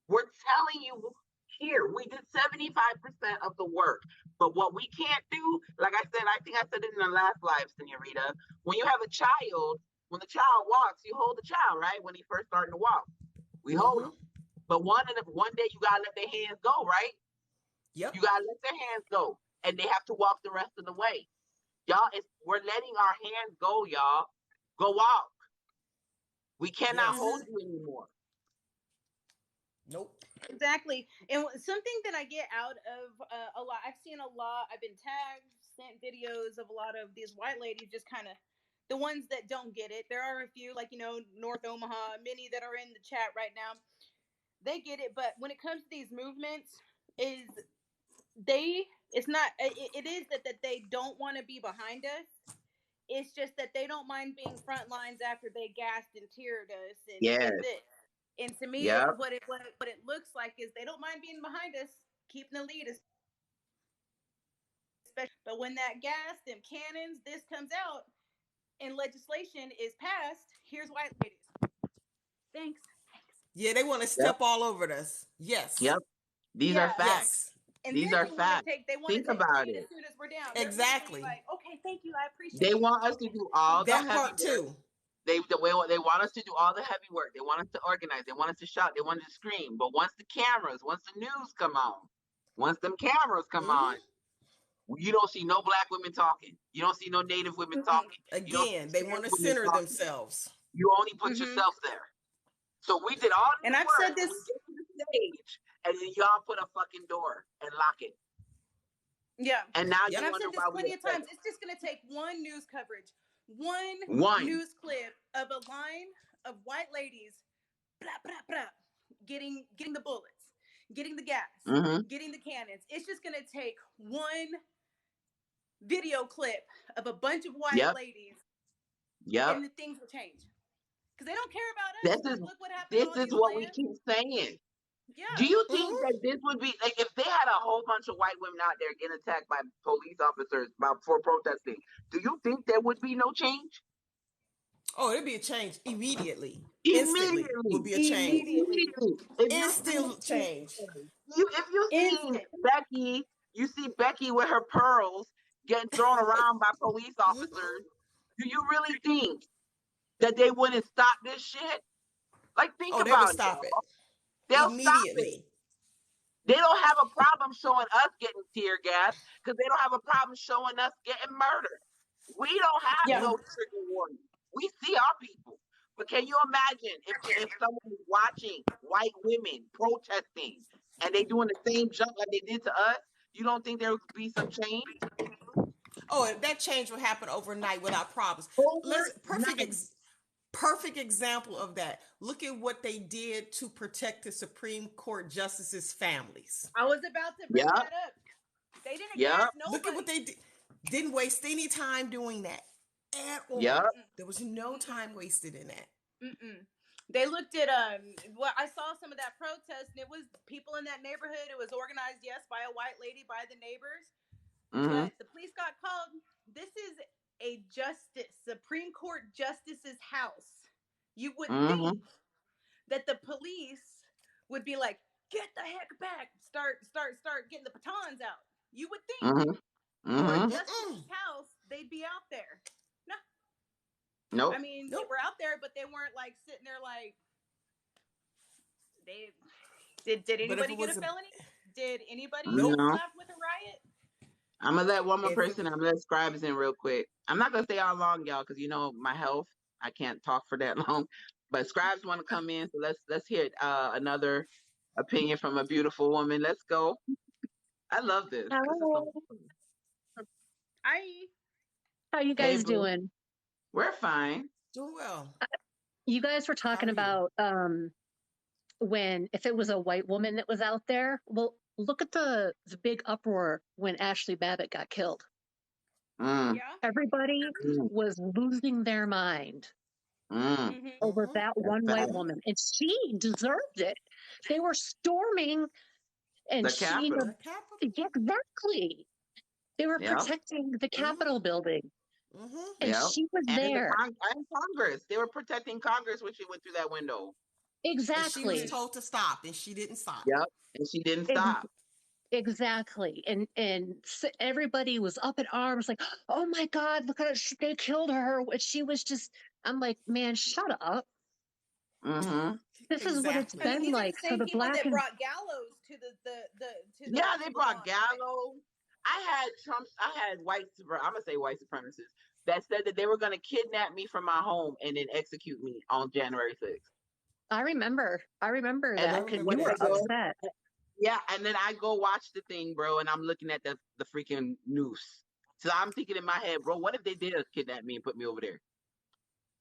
We're telling you here, we did 75% of the work. But what we can't do, like I said, I think I said it in the last live, Senorita, when you have a child, when the child walks, you hold the child, right? When he first starting to walk, we hold Hmm. him. But one day you gotta let their hands go, right? Yep. You gotta let their hands go, and they have to walk the rest of the way. Y'all, we're letting our hands go, y'all. Go walk. We cannot Yes. hold Mhm. you anymore. Nope. Exactly. And something that I get out of a lot, I've seen a lot, I've been tagged, sent videos of a lot of these white ladies just kind of the ones that don't get it. There are a few, like, North Omaha, many that are in the chat right now. They get it. But when it comes to these movements, is it's not, it is that they don't want to be behind us. It's just that they don't mind being front lines after they gassed and teared us and Yes. did this. And to me, Yep. what it looks like is they don't mind being behind us, keeping the lead, especially. But when that gas, them cannons, this comes out and legislation is passed, here's white ladies. Thanks. Yeah, they want to Yep. step all over us. Yes. Yep. These are Yeah. facts. Yes. And These then are facts. they want to Think take the about lead it. as soon as we're down. They're literally Exactly. like, okay, thank you, I They appreciate it. want us to Okay, do all the That heavy part work. too. They want us to do all the heavy work. They want us to organize. They want us to shout. They want us to scream. But once the news come on, once them cameras come on, Hmm. you don't see no Black women talking. You don't see no Native women Mm-mm. talking. You don't Again, see they trans want to women center talking. themselves. You only put Mm-hmm. yourself there. So we did all And this I've work said and this. we get to the stage and then y'all put a fucking door and lock it. Yeah. And now you And Yep. I've wonder said this why we plenty of upset. times. It's just going to take one news coverage, one One. news clip of a line of white ladies, blah, blah, blah, getting the bullets, getting the gas, Mm-hmm. getting the cannons. It's just going to take one video clip of a bunch of white Yep. ladies, Yep. and the things will change. Because they don't care about us. This is Look what happened this on is these what we lands. keep saying. Do Yeah. you think Hmm. that this would be like if they had a whole bunch of white women out there getting attacked by police officers for protesting? Do you think there would be no change? Oh, it'd be a change immediately. Instantly would Immediately, be a change. Immediately. immediately. If you Instant see, change. if you seen Instant. Becky, you see Becky with her pearls getting thrown around by police Hmm. officers. Do you really think that they wouldn't stop this shit? Like, think Oh, they would about it, stop it y'all. They'll stop it. immediately. They don't have a problem showing us getting tear gas because they don't have a problem showing us getting murdered. We don't have Yeah. no trigger warning. We see our people. But can you imagine if someone is watching white women protesting and they doing the same junk like they did to us? You don't think there would be some change? Oh, that change will happen overnight without problems. Let's Overnight. perfect example of that. Look at what they did to protect the Supreme Court justices' families. I was about to bring Yep. that up. They didn't gas Yep. Look at what nobody. they did. Didn't waste any time doing that at Yep. all. Mm-mm. There was no Mm-mm. time wasted in that. Mm-mm. They looked at what I saw some of that protest, and it was people in that neighborhood. It was organized, yes, by a white lady, by the neighbors, Mm-hmm. but the police got called. This is a Supreme Court justice's house. You would Mm-hmm. think that the police would be like, "Get the heck back! Start getting the batons out." You would think Mm-hmm. for a Mm-hmm. justice's house, they'd be out there. No, I Nope. mean they Nope. were out there, but they weren't like sitting there like they did But if anybody it get a was a felony? Did anybody nope. get No. slapped with a riot? I'm gonna let one more If it person. I'm gonna let Scribes in real quick. I'm not gonna stay on long, y'all, because you know my health. I can't talk for that long. But Scribes want to come in, so let's hear another opinion from a beautiful woman. Let's go. I love this. Hi, This is so fun. I how you Hey, guys boo. doing? We're fine. doing well. You guys were How talking are you? about when if it was a white woman that was out there. Well, look at the big uproar when Ashley Babbitt got killed. Mm, yeah. Everybody mm, was losing their mind mm. Mm-hmm. over Mm-hmm. that That's one white bad. Mm-hmm. woman, and she deserved it. They were storming, and The she, you Capitol. know, The capital. yeah, exactly. They were Yep. protecting the Mm-hmm. Capitol building, Mm-hmm. and Yep. she was And there. and Congress. They were protecting Congress when she went through that window. And she was Mm-hmm. Exactly. told to stop, and she didn't stop. Yep. And she didn't stop. Exactly. And everybody was up in arms like, "Oh my god, look at it. They killed her." And she was just I'm like, "Man, shut up. Mm-hmm. This is what it's I Exactly. mean, been these are the like for same the people black that and brought gallows to Yeah, they to the brought launch, right? Gallo. I had I'm gonna say white supremacists that said that they were gonna kidnap me from my home and then execute me on January 6th. I remember And I that then because remember you what were they that go, too. upset. yeah, and then I go watch the thing, bro, and I'm looking at the freaking noose. So I'm thinking in my head, bro, what if they did kidnap me and put me over there?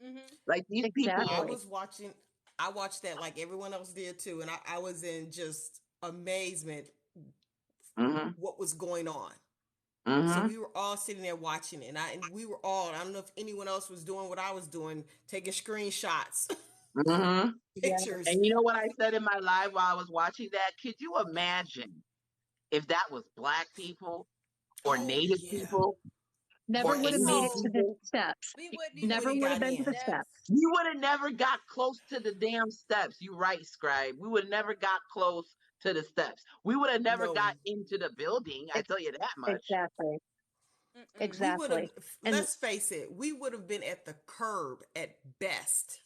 Mm-hmm. Like these I people, Exactly. was watching. I watched that like everyone else did too, and I was in just amazement mm-hmm, what was going on. So mm-hmm, we were all sitting there watching it, and we were all. I don't know if anyone else was doing what I was doing, taking screenshots, mm-hmm. Yeah. pictures. And you know what I said in my live while I was watching that? Could you imagine if that was black people or Oh native yeah, people Never or would have made Indian it No, to the people? steps. we wouldn't we even Never wouldn't made would it have got to been the to in. the steps. steps. We would have never got close to the damn steps. You right, Scribe. We would have never got close to the steps. We would have never got No, into the building. I Ex- tell you that much. exactly. Mm-mm. we would have. Exactly. And Let's face it, we would have been at the curb at best.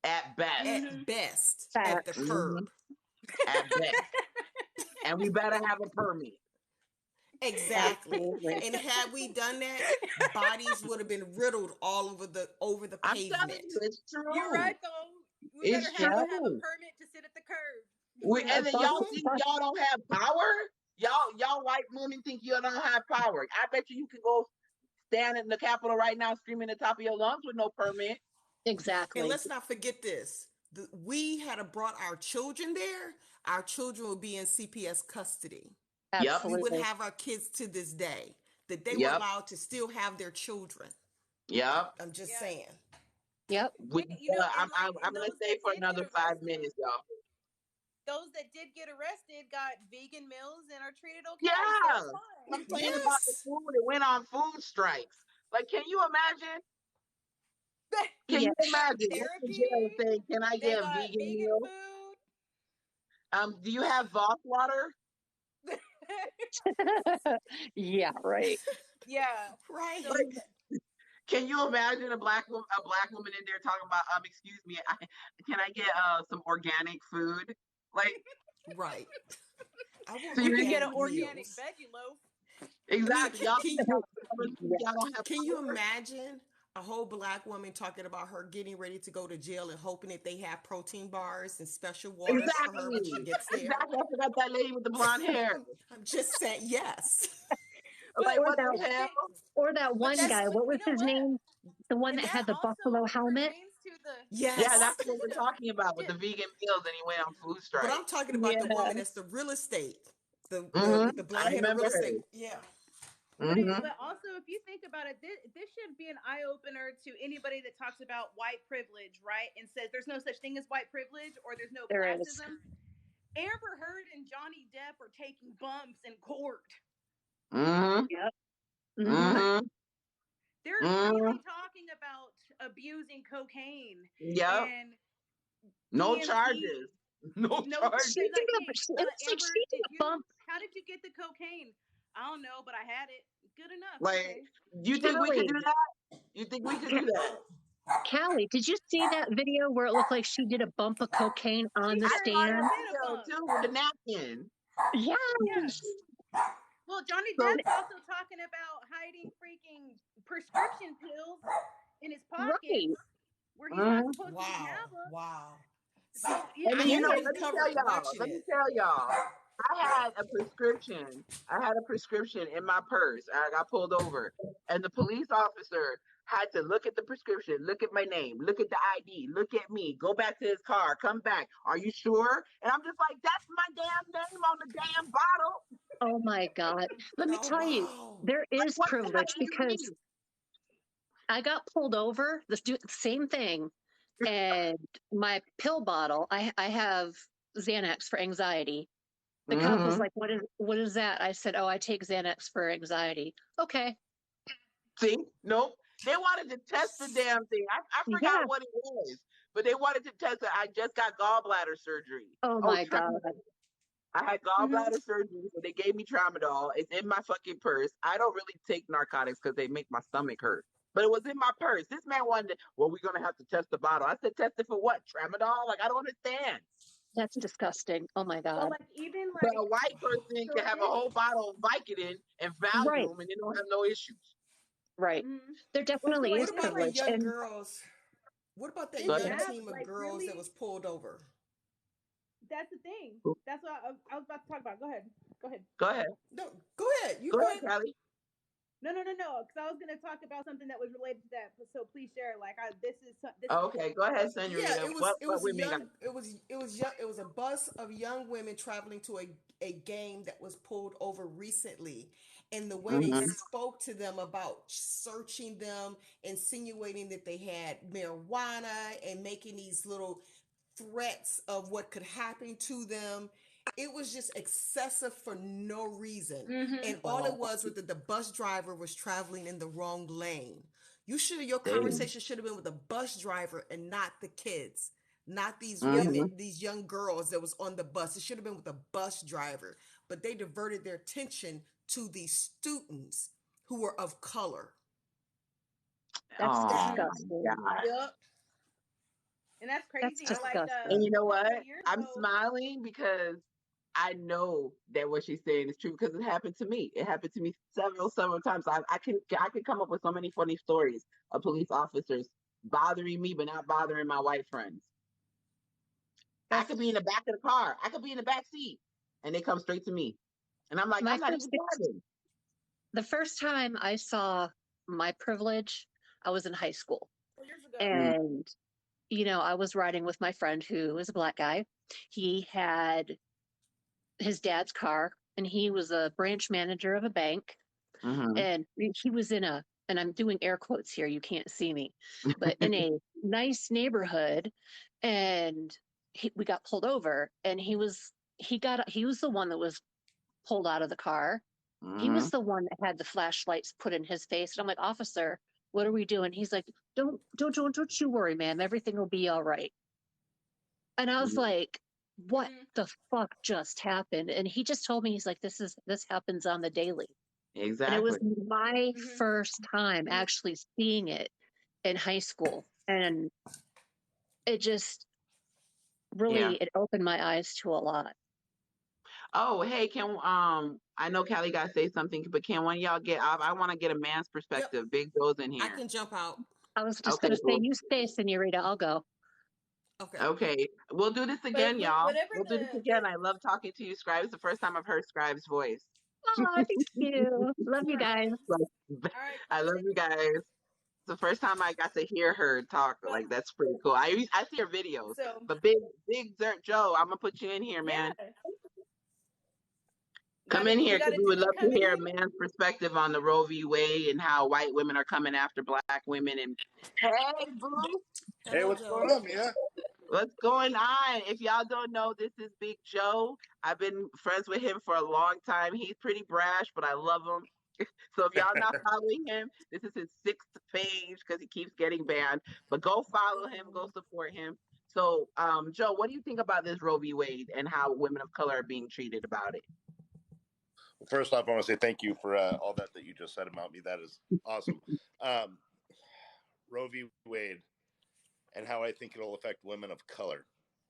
At best. Mm-hmm. At best, at the facts. Hmm. curb. At best. And we better have a permit. Exactly. Absolutely. And had we done that, bodies would have been riddled all over the I'm telling pavement. you, it's You're true. right though. We better It's have Yep. have a true. permit to sit at the curb. And then Bus, y'all Mm-hmm. think bus, y'all don't have power? Y'all white women think you don't have power. I bet you can go stand in the Capitol right now screaming at the top of your lungs with no permit. And exactly. let's not forget this. We had brought our children there. Our children would be in CPS custody. Yep. We would Absolutely. have our kids to this day that they were Yep. allowed to still have their children. Yep. I'm just Yeah. saying. Yep. You know, and I'm and gonna those stay that for did get another 5 minutes, arrested, y'all. those that did get arrested got vegan meals and are treated okay, so Yeah, it's fine. complain about the Yes. food and went on food strikes. Like, can you imagine? Can Yeah. you They got imagine going to therapy. jail and saying, "Can I They get a got vegan vegan meal? food. Do you have Voss water? Yeah, right. Yeah. So Right. Like, can you imagine a black woman in there talking about, excuse me, can I get some organic food? Like, Right. I want you could get an seriously, organic organic meals. veggie loaf. I mean, exactly. Yeah. Y'all don't have can you power. imagine a whole black woman talking about her getting ready to go to jail and hoping that they have protein bars and special waters for her when she Exactly. gets there? Exactly. I forgot that lady with the blonde hair. I'm just saying, yes. Like, But Or what that the hell? or that but one that's guy. but What you was know his what? name? The one And that that had the buffalo also helmet? pertains to the Yeah, Yes. that's Boston what we're talking about with the vegan meals, and he went on food But I'm strikes. talking about Yeah. the woman that's the real estate, the Hmm. with the I blonde hair, the remember real her. estate. Yeah. Mm-hmm. But also, if you think about it, this should be an eye opener to anybody that talks about white privilege, right? And says there's no such thing as white privilege or there's no There is. classism. Amber Heard and Johnny Depp are taking bumps in court. Mm-hmm. Yep. Mm-hmm. Mm-hmm. They're Mm-hmm. literally talking about abusing cocaine Yep. and No DMT. charges. No charges. She did a, Hey, it was like Amber, she did a bump. how did you get the cocaine? I don't know, but I had it. Good enough. Like, Okay. you think we could Callie, do that? You think we could do that? Callie, did you see that video where it looked like she did a bump of cocaine on She the I sure saw did that stand? a video bump. too with the napkin. Yes. Yeah. Well, Johnny So, Depp's also talking about hiding freaking prescription pills in his pockets Right. where he's not mhm. supposed to Wow. have them. Wow. So See, And then, I you had know, to Yeah. be let me covered tell y'all, watching let me it. tell y'all, I had a prescription. I had a prescription in my purse. I got pulled over, and the police officer had to look at the prescription, look at my name, look at the ID, look at me, go back to his car, come back. Are you sure? And I'm just like, that's my damn name on the damn bottle. Oh my God. Let me Oh tell you, wow. there Like, is what the hell privilege do you because mean? I got pulled over, the same thing, and my pill bottle, I have Xanax for anxiety. The cop was Mm-hmm. like, what is that? I said, oh, I take Xanax for anxiety. Okay. See, nope. They wanted to test the damn thing. I Yeah. forgot what it was, but they wanted to test it. I just got gallbladder surgery. Oh Oh, my God. I had Mm-hmm. gallbladder surgery, so they gave me tramadol. It's in my fucking purse. I don't really take narcotics because they make my stomach hurt. But it was in my purse. This man wanted to, well, we're gonna have to test the bottle. I said, test it for what? Tramadol? Like, I don't understand. That's disgusting. Oh my Well, God. like even But like a white person so can have a this. whole bottle of Vicodin and Right. Valium and they don't have no issues. Right. Mm-hmm. There Well, so definitely like is What this about the like privilege. young And girls? What about that this Go young ahead. app team of like girls that really. was pulled over? That's the thing. That's what I was about to talk about. Go ahead. Go ahead. Go ahead. No, go ahead. You Go go ahead, ahead. Callie. No. Because I was gonna talk about something that was related to that. So please share. Like, this is Okay, important. go ahead, Yeah, Senorita. it was What women got? it was a bus of young women traveling to a game that was pulled over recently, and the way they Mm-hmm. spoke to them about searching them, insinuating that they had marijuana and making these little threats of what could happen to them. It was just excessive for no reason. Mm-hmm. And all it was that the bus driver was traveling in the wrong lane. Your Damn. conversation should have been with the bus driver and not the kids, not these Yep. Mm-hmm. women, these young girls that was on the bus. It should have been with the bus driver. But they diverted their attention to these students who were of color. that's Oh Mm-hmm. my disgusting. God. Yep. And that's That's crazy. Like And disgusting. you know a couple what? of years I'm ago. smiling because I know that what she's saying is true because it happened to me. It happened to me several times. I can come up with so many funny stories of police officers bothering me but not bothering my white friends. I That's could be in the back of the car. I could be in the back seat, and they come straight to me, and I'm like, my I'm not even first driving. the first time I saw my privilege, I was in high school. 4 years ago. Mm, And, I was riding with my friend who was a black guy. He had his dad's car and he was a branch manager of a bank. mm-hmm. And he was and I'm doing air quotes here, you can't see me, but in a nice neighborhood. And we got pulled over and he was the one that was pulled out of the car. He Mm-hmm. was the one that had the flashlights put in his face. And I'm like, officer, what are we doing? He's like, don't you worry, ma'am. Everything will be all right. And I was like, what Mm-hmm. the fuck just happened? And he just told me, he's like, this happens on the daily. And it was Exactly. my Mm-hmm. first time Mm-hmm. actually seeing it in high school. And it just Yeah. really, it opened my eyes to a lot. Oh, hey, I know Callie got to say something, but can one of y'all get? I want to get a man's Yep, perspective. Big Joe's in I here. can jump out. I was just Okay, going to say, cool. you stay, Senorita. I'll go. Okay. Okay, we'll do this again, y'all. Whatever We'll do this the again. I love talking to you, Scribe. It's the first time I've heard Scribe's voice. Oh, thank you. Love you guys. Like, all right, I cool. love you guys. It's the first time I got to hear her talk. Well, Like that's pretty cool. I see her videos, so, but Big Joe, I'm gonna put you in here, yeah. man. Come in here because we would love to come in hear a here. man's perspective on the Roe v. Wade and how white women are coming after black women. And hey, boo, Hey, Hello, what's going Joe. on, Mia? what's going on? If y'all don't know, this is Big Joe. I've been friends with him for a long time. He's pretty brash, but I love him. So if y'all not following him, this is his sixth page because he keeps getting banned. But go follow him, go support him. So, Joe, what do you think about this Roe v. Wade and how women of color are being treated about it? Well, first off, I want to say thank you for all that you just said about me. That is awesome. Roe v. Wade and how I think it'll affect women of color.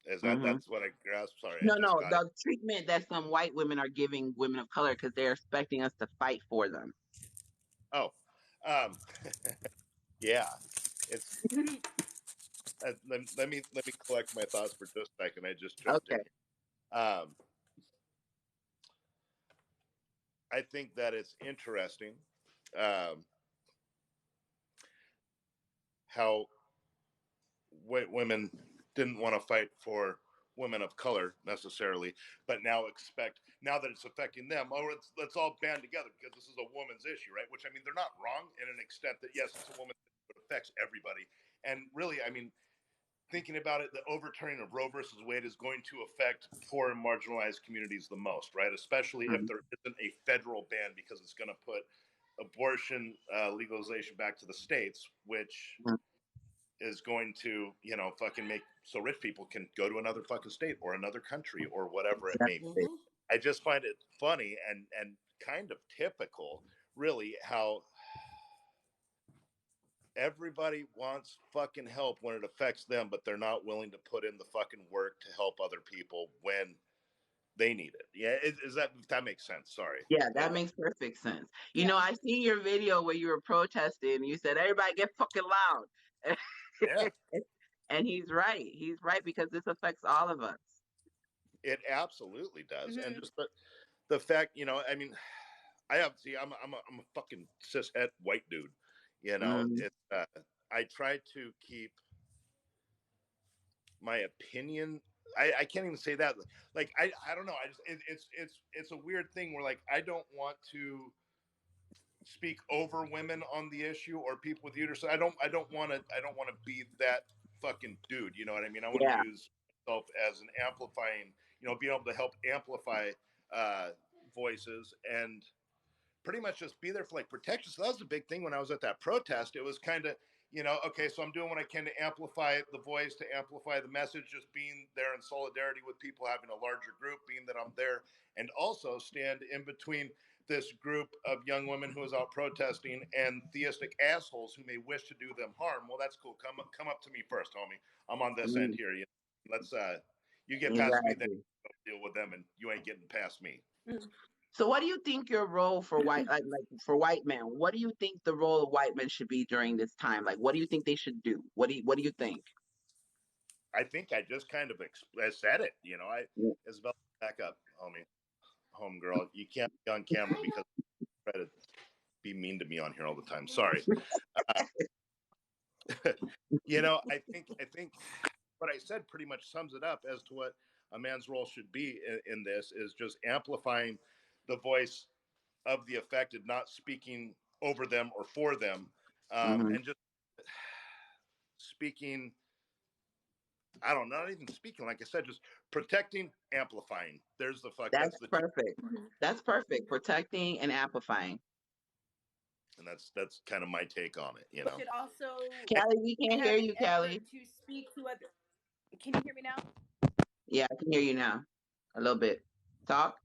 Is Mm-hmm. that's what I grasped? Sorry, I No, just no, got it. the treatment that some white women are giving women of color because they're expecting us to fight for them. Oh, yeah. It's let me collect my thoughts for just a second. I just jumped Okay. in. I think that it's interesting how white women didn't want to fight for women of color necessarily, but now that it's affecting them, let's all band together because this is a woman's issue, right? Which, I mean, they're not wrong in an extent that yes, it's a woman, but it affects everybody. And really, I mean, thinking about it, the overturning of Roe versus Wade is going to affect poor and marginalized communities the most, right? Especially if there isn't a federal ban, because it's going to put abortion legalization back to the states, which is going to, fucking make so rich people can go to another fucking state or another country or whatever it may be. Exactly. I just find it funny and kind of typical, really, how everybody wants fucking help when it affects them, but they're not willing to put in the fucking work to help other people when they need it. Yeah, is that makes sense? Sorry. Yeah, that makes perfect sense. You know, I seen your video where you were protesting. You said, everybody get fucking loud. Yeah, And he's right. He's right because this affects all of us. it absolutely does. And just the fact, I mean, I'm a fucking cishet white dude. Mm, It's I try to keep my opinion. I can't even say that. Like I don't know. I just it's a weird thing where like I don't want to speak over women on the issue or people with uterus. I don't want to be that fucking dude. You know what I mean? I want to yeah. use myself as an amplifying. Being able to help amplify voices and pretty much just be there for like protection. So that was a big thing when I was at that protest. It was kind of, okay, so I'm doing what I can to amplify the voice, to amplify the message, just being there in solidarity with people, having a larger group, being that I'm there, and also stand in between this group of young women who is out protesting and theistic assholes who may wish to do them harm. Well, that's cool. Come up to me first, homie. I'm on this end Mm, here. Let's you get past me, then exactly. deal with them, and you ain't getting past me. So what do you think your role for white like for white men? What do you think the role of white men should be during this time? Like what do you think they should do? What do you think? I think I just kind of I said it. Yeah. Isabel, back up, home girl. You can't be on camera because you try to be mean to me on here all the time. Sorry. Uh, I think what I said pretty much sums it up as to what a man's role should be in this is just amplifying the voice of the affected, not speaking over them or for them, Mm-hmm. and just speaking. I don't know, not even speaking. Like I said, just protecting, amplifying. There's the fuck. That's That's the two, perfect. That's perfect. Protecting and amplifying. and that's kind of my take on it. Should also Callie, we can't hear have an you, effort Callie. to speak to other. Can you hear me now? Yeah, I can hear you now. A little bit. Talk.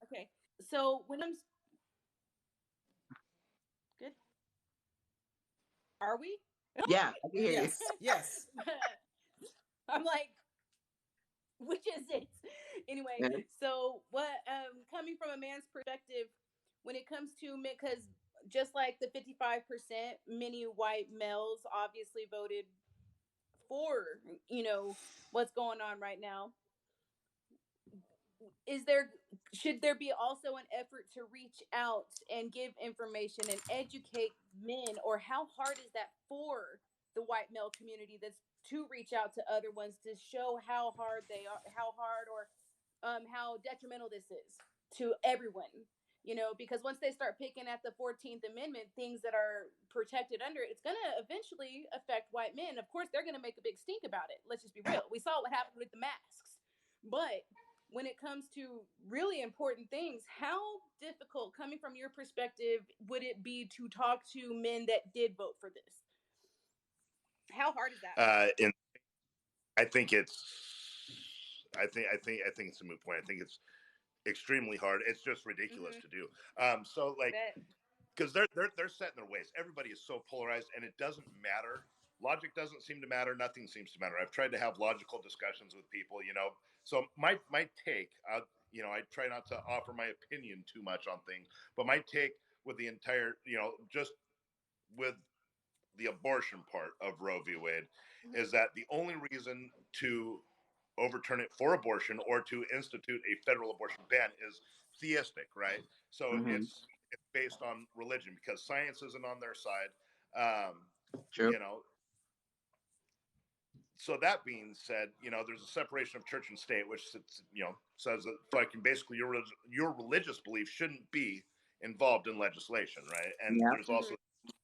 Okay. So when I'm good, are we? Yeah, I can hear you. Yes, yes. I'm like, which is it? Anyway, Yeah. so what? Coming from a man's perspective, when it comes to men, because just like the 55%, many white males obviously voted for what's going on right now. Is there should there be also an effort to reach out and give information and educate men, or how hard is that for the white male community that's to reach out to other ones to show how hard they are, how hard or how detrimental this is? to everyone, you know, because once they start picking at the 14th Amendment, things that are protected under it, it's going to eventually affect white men. Of course, they're going to make a big stink about it. Let's just be real. We saw what happened with the masks. But when it comes to really important things, how difficult, coming from your perspective, would it be to talk to men that did vote for this? How hard is that? And I think it's it's a moot point. I think it's extremely hard. It's just ridiculous to do. So like, because they're set in their ways. Everybody is so polarized, and it doesn't matter. Logic doesn't seem to matter. Nothing seems to matter. I've tried to have logical discussions with people, you know. So my take, you know, I try not to offer my opinion too much on things, but my take with the entire, you know, just with the abortion part of Roe v. Wade is that the only reason to overturn it for abortion or to institute a federal abortion ban is theistic, right? So it's based on religion because science isn't on their side. True. You know, so that being said, you know, there's a separation of church and state, which, you know, says that fucking basically your religious belief shouldn't be involved in legislation, right? And there's also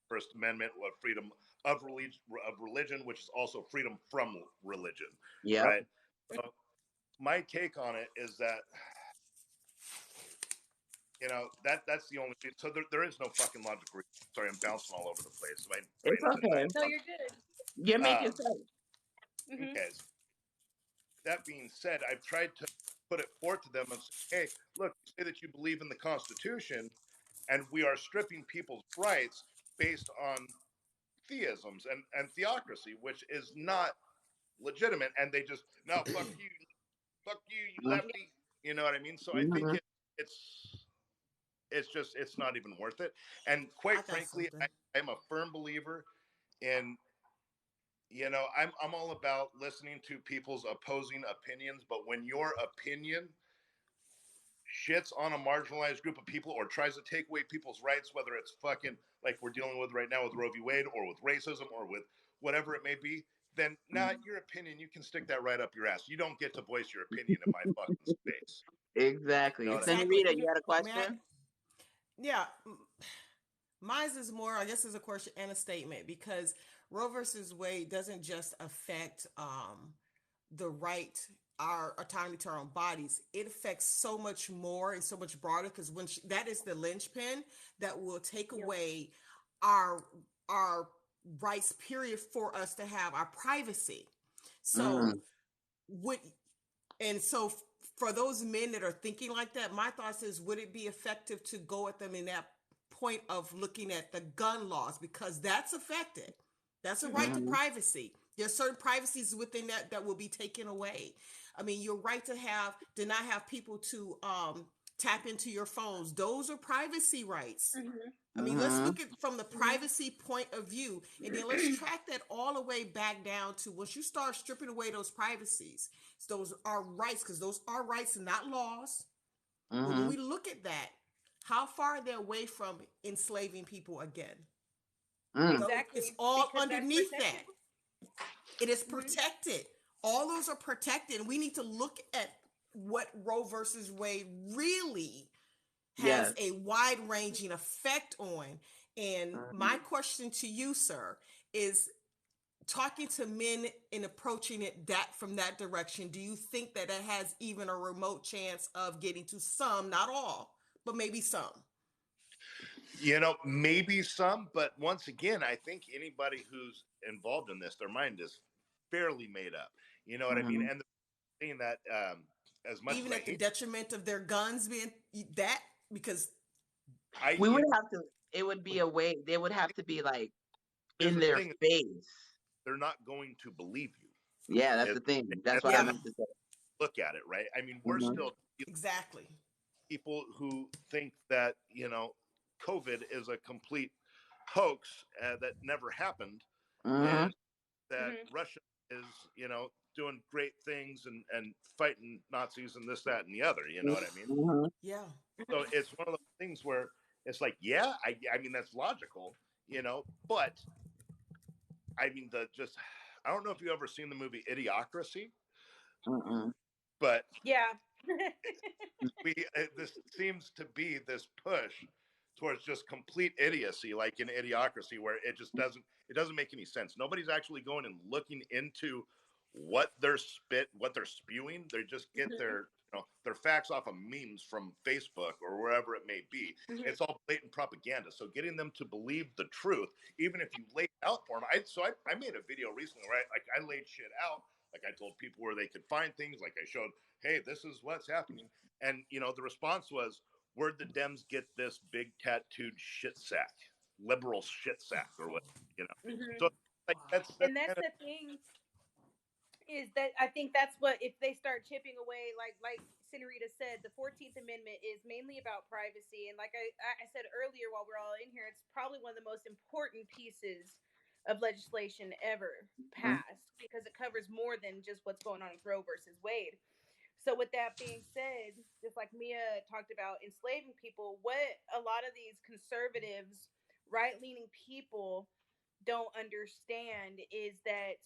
First Amendment of freedom of religion, which is also freedom from religion, right? So my take on it is that, you know, that's the only. So there is no fucking logical. Sorry, I'm bouncing all over the place. My It's okay. No, you're good. You're making sense. Okay. That being said, I've tried to put it forth to them and say, hey, look, you say that you believe in the Constitution, and we are stripping people's rights based on theisms and theocracy, which is not legitimate. And they just, no, fuck you, you lefty. You know what I mean? So I think it's not even worth it. And quite frankly, I'm a firm believer in, you know, I'm all about listening to people's opposing opinions, but when your opinion shits on a marginalized group of people or tries to take away people's rights, whether it's fucking like we're dealing with right now with Roe v. Wade or with racism or with whatever it may be, then your opinion, you can stick that right up your ass. You don't get to voice your opinion in my fucking space. Exactly. You know Senorita, you had a question? Mine is more, I guess, is a question and a statement because Roe versus Wade doesn't just affect the right, our autonomy to our own bodies. It affects so much more and so much broader because when that is the linchpin that will take away our rights, period, for us to have our privacy. So so for those men that are thinking like that, my thoughts is, would it be effective to go at them in that point of looking at the gun laws, because that's affected. That's a right to privacy. There's certain privacies within that will be taken away. I mean, your right to not have people to tap into your phones. Those are privacy rights. I mean, let's look at from the privacy point of view, and then let's track that all the way back down to once you start stripping away those privacies. Those are rights, because those are rights and not laws. But when we look at that, how far are they away from enslaving people again? Exactly. It's all underneath that. It is protected. All those are protected. And we need to look at what Roe versus Wade really has a wide-ranging effect on. And my question to you, sir, is talking to men and approaching it from that direction, do you think that it has even a remote chance of getting to some, not all, but maybe some? You know, maybe some, but once again, I think anybody who's involved in this, their mind is fairly made up. You know what I mean? And they're saying that as much even as at the detriment of their guns being that, because we would have to. It would be a way. They would have to be like in their face. They're not going to believe you. Yeah, that's the thing. That's what I meant to say. Look at it, right? I mean, we're still exactly people who think that, you know, COVID is a complete hoax that never happened, and that Russia is, you know, doing great things and fighting Nazis and this, that, and the other. You know what I mean? Yeah. So it's one of those things where it's like, yeah, I mean, that's logical, you know, but I mean, I don't know if you've ever seen the movie Idiocracy, but This seems to be this push towards just complete idiocy, like in Idiocracy, where it doesn't make any sense. Nobody's actually going and looking into what they're spewing. They just get their facts off of memes from Facebook or wherever it may be. It's all blatant propaganda. So getting them to believe the truth, even if you lay it out for them. I made a video recently, right? Like I laid shit out. Like I told people where they could find things. Like I showed, hey, this is what's happening. And the response was, where'd the Dems get this big tattooed shit sack, liberal shit sack, or what? So like that's And that's kind of, the thing, is that I think that's what, if they start chipping away, like Senorita said, the 14th Amendment is mainly about privacy. And like I said earlier while we're all in here, it's probably one of the most important pieces of legislation ever passed, because it covers more than just what's going on with Roe versus Wade. So with that being said, just like Mia talked about enslaving people, what a lot of these conservatives, right-leaning people don't understand is that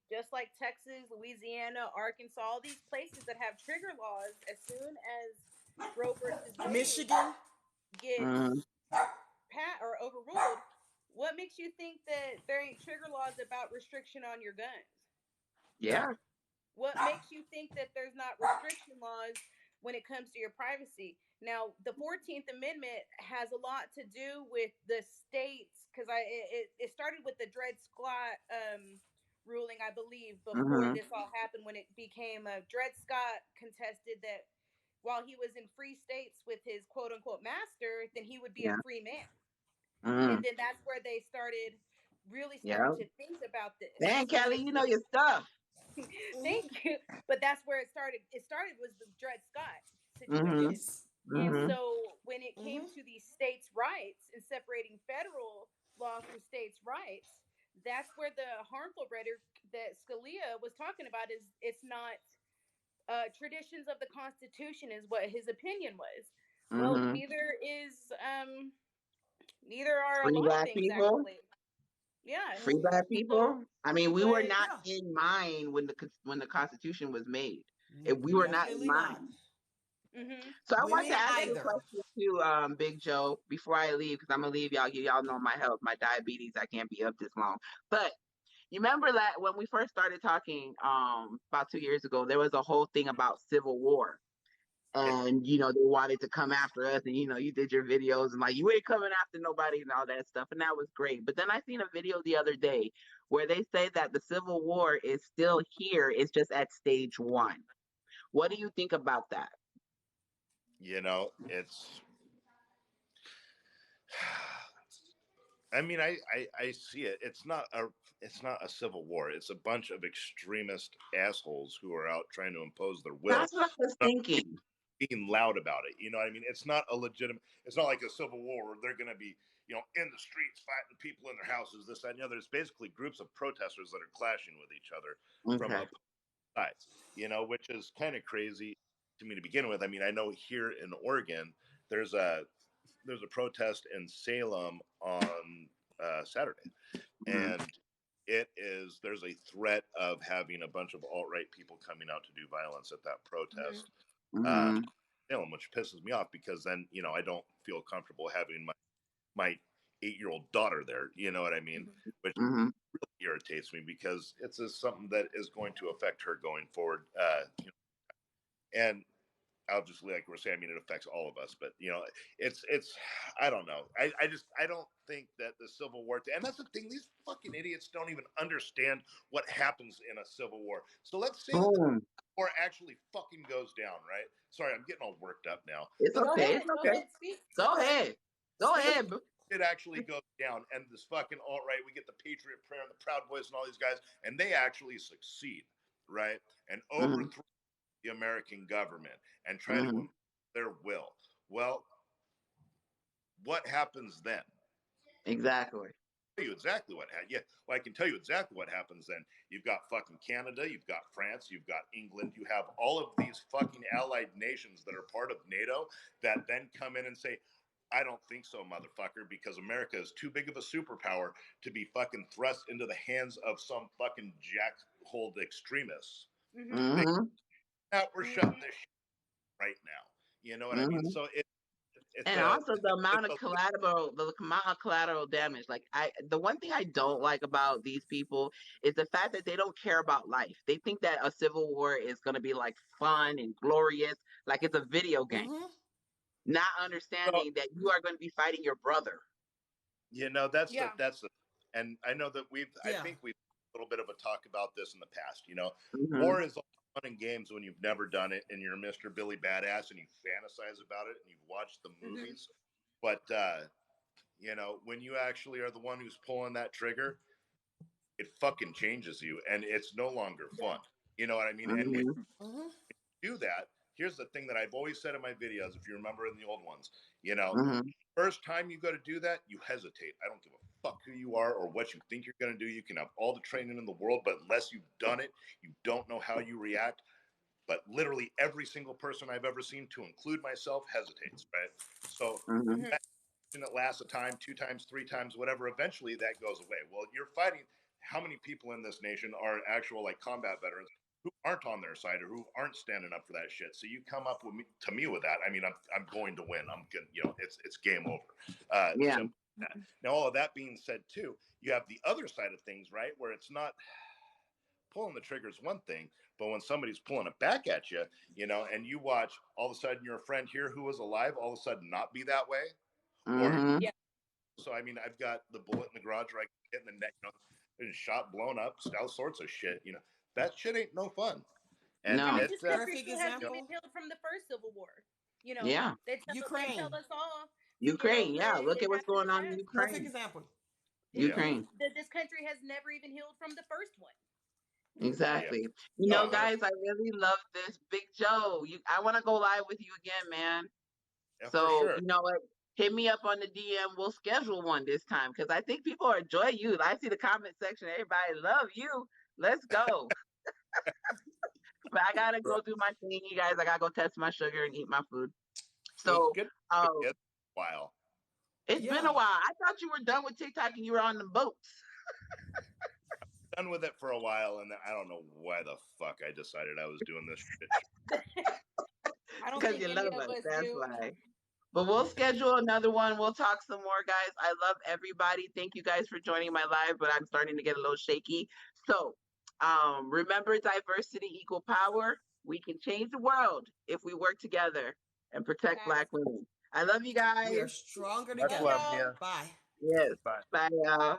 just like Texas, Louisiana, Arkansas, all these places that have trigger laws, as soon as Roe versus Wade Michigan. gets or overruled, what makes you think that there ain't trigger laws about restriction on your guns? Yeah. What makes you think that there's not restriction laws when it comes to your privacy? Now, the 14th Amendment has a lot to do with the states, because it started with the Dred Scott ruling, I believe, before Mm-hmm. this all happened, when it became Dred Scott contested that while he was in free states with his quote unquote master, then he would be a Yeah. free man. And Mm-hmm. then that's where they really Yeah. started to think about this. Man, So Kelly, you know your stuff. thank you. But that's where it started. It started was the Dred Scott Mm-hmm. situation. Yes. And Mm-hmm. so when it came to the states' rights and separating federal law from states' rights, that's where the harmful rhetoric that Scalia was talking about is, it's not traditions of the Constitution, is what his opinion was. Well, Mm-hmm. neither are a Free lot of black things people. actually. Yeah. Free black So, people. I mean, we were but not Yeah. in mind when the Constitution was made. If we were not in Definitely not. mind. mhm. So I want to Women ask you a either. question too, Big Joe, before I leave, because I'm gonna leave y'all. Y'all know my health, my diabetes. I can't be up this long. But you remember that when we first started talking, about 2 years ago, there was a whole thing about civil war. yeah. And they wanted to come after us, and you did your videos and like you ain't coming after nobody and all that stuff, and that was great. But then I seen a video the other day where they say that the civil war is still here, it's just at stage one. What do you think about that? It's. I mean, I see it. It's not a civil war. It's a bunch of extremist assholes who are out trying to impose their will, That's what I was not thinking. being loud about it. You know what I mean? It's not a legitimate. It's not like a civil war where they're going to be in the streets fighting people in their houses, this, that, and the other. It's basically groups of protesters that are clashing with each other from Okay. opposing sides. Which is kind of crazy to me to begin with. I mean, I know here in Oregon, there's a protest in Salem on Saturday, Mm-hmm. and there's a threat of having a bunch of alt-right people coming out to do violence at that protest. Uh, Mm-hmm. Salem, which pisses me off because then I don't feel comfortable having my 8-year-old daughter there. You know what I mean? Which Mm-hmm. irritates me because it's just something that is going to affect her going forward. And I'll just like we're saying, I mean, it affects all of us, but it's I don't know. I don't think that the Civil War, and that's the thing, these fucking idiots don't even understand what happens in a civil war. So let's say that the Boom. war actually fucking goes down, right? Sorry, I'm getting all worked up now. It's Let's Go okay. say It's ahead. Go okay. ahead. Speak. Go ahead. Go say ahead. it actually goes down, and this fucking alt right, we get the Patriot Prayer and the Proud Boys and all these guys, and they actually succeed, right? And Mm-hmm. overthrow the American government and try to Mm-hmm. impose their will. Well, what happens then? Exactly. Tell you exactly what happened. Yeah, well, I can tell you exactly what happens then. You've got fucking Canada, you've got France, you've got England, you have all of these fucking allied nations that are part of NATO that then come in and say, I don't think so, motherfucker, because America is too big of a superpower to be fucking thrust into the hands of some fucking jackholed extremists. Mhm. They Mm-hmm. we're shutting this shit right now. You know what I mean? So it's and also the amount of collateral damage. Like the one thing I don't like about these people is the fact that they don't care about life. They think that a civil war is going to be like fun and glorious, like it's a video game, not understanding that you are going to be fighting your brother. You know, that's the, and I know that I think we've a little bit of a talk about this in the past. You know, war is all fun and games when you've never done it and you're Mr. Billy Badass and you fantasize about it and you've watched the movies. But, you know, when you actually are the one who's pulling that trigger, it fucking changes you and it's no longer fun. You know what I mean? And when you do that, here's the thing that I've always said in my videos, if you remember in the old ones, you know, first time you go to do that, you hesitate. I don't give a fuck who you are or what you think you're going to do. You can have all the training in the world, but unless you've done it, you don't know how you react. But literally every single person I've ever seen, to include myself, hesitates, right? So it lasts a time, 2 times, 3 times, whatever. Eventually that goes away. Well, you're fighting. How many people in this nation are actual like combat veterans who aren't on their side or who aren't standing up for that shit? So you come up with me with that. I mean, I'm going to win. I'm good. You know, it's game over. Simple. Now, all of that being said, too, you have the other side of things, right, where it's not pulling the trigger is one thing, but when somebody's pulling it back at you, you know, and you watch all of a sudden your friend here who was alive all of a sudden not be that way, or so I mean, I've got the bullet in the garage where I get in the neck, you know, and shot, blown up, all sorts of shit. You know, that shit ain't no fun. And this country still hasn't even healed from the first Civil War. You know, they tell us all. Ukraine, look at what's going on in Ukraine. Perfect example. Ukraine. This country has never even healed from the first one. Exactly. You know, guys, I really love this. Big Joe, I want to go live with you again, man. So, you know what? Hit me up on the DM. We'll schedule one this time because I think people enjoy you. I see the comment section. Everybody love you. Let's go. But I gotta go do my thing, you guys. I gotta go test my sugar and eat my food. So, it's been a while. It's been a while. I thought you were done with TikTok and you were on the boats. Done with it for a while, and I don't know why the fuck I decided I was doing this shit. I don't because think you any love of us. us That's do. why. But we'll schedule another one. We'll talk some more, guys. I love everybody. Thank you guys for joining my live, but I'm starting to get a little shaky. So remember, diversity equal power. We can change the world if we work together and protect Black women. I love you guys. We are stronger together. Bye. Yes. Bye, y'all.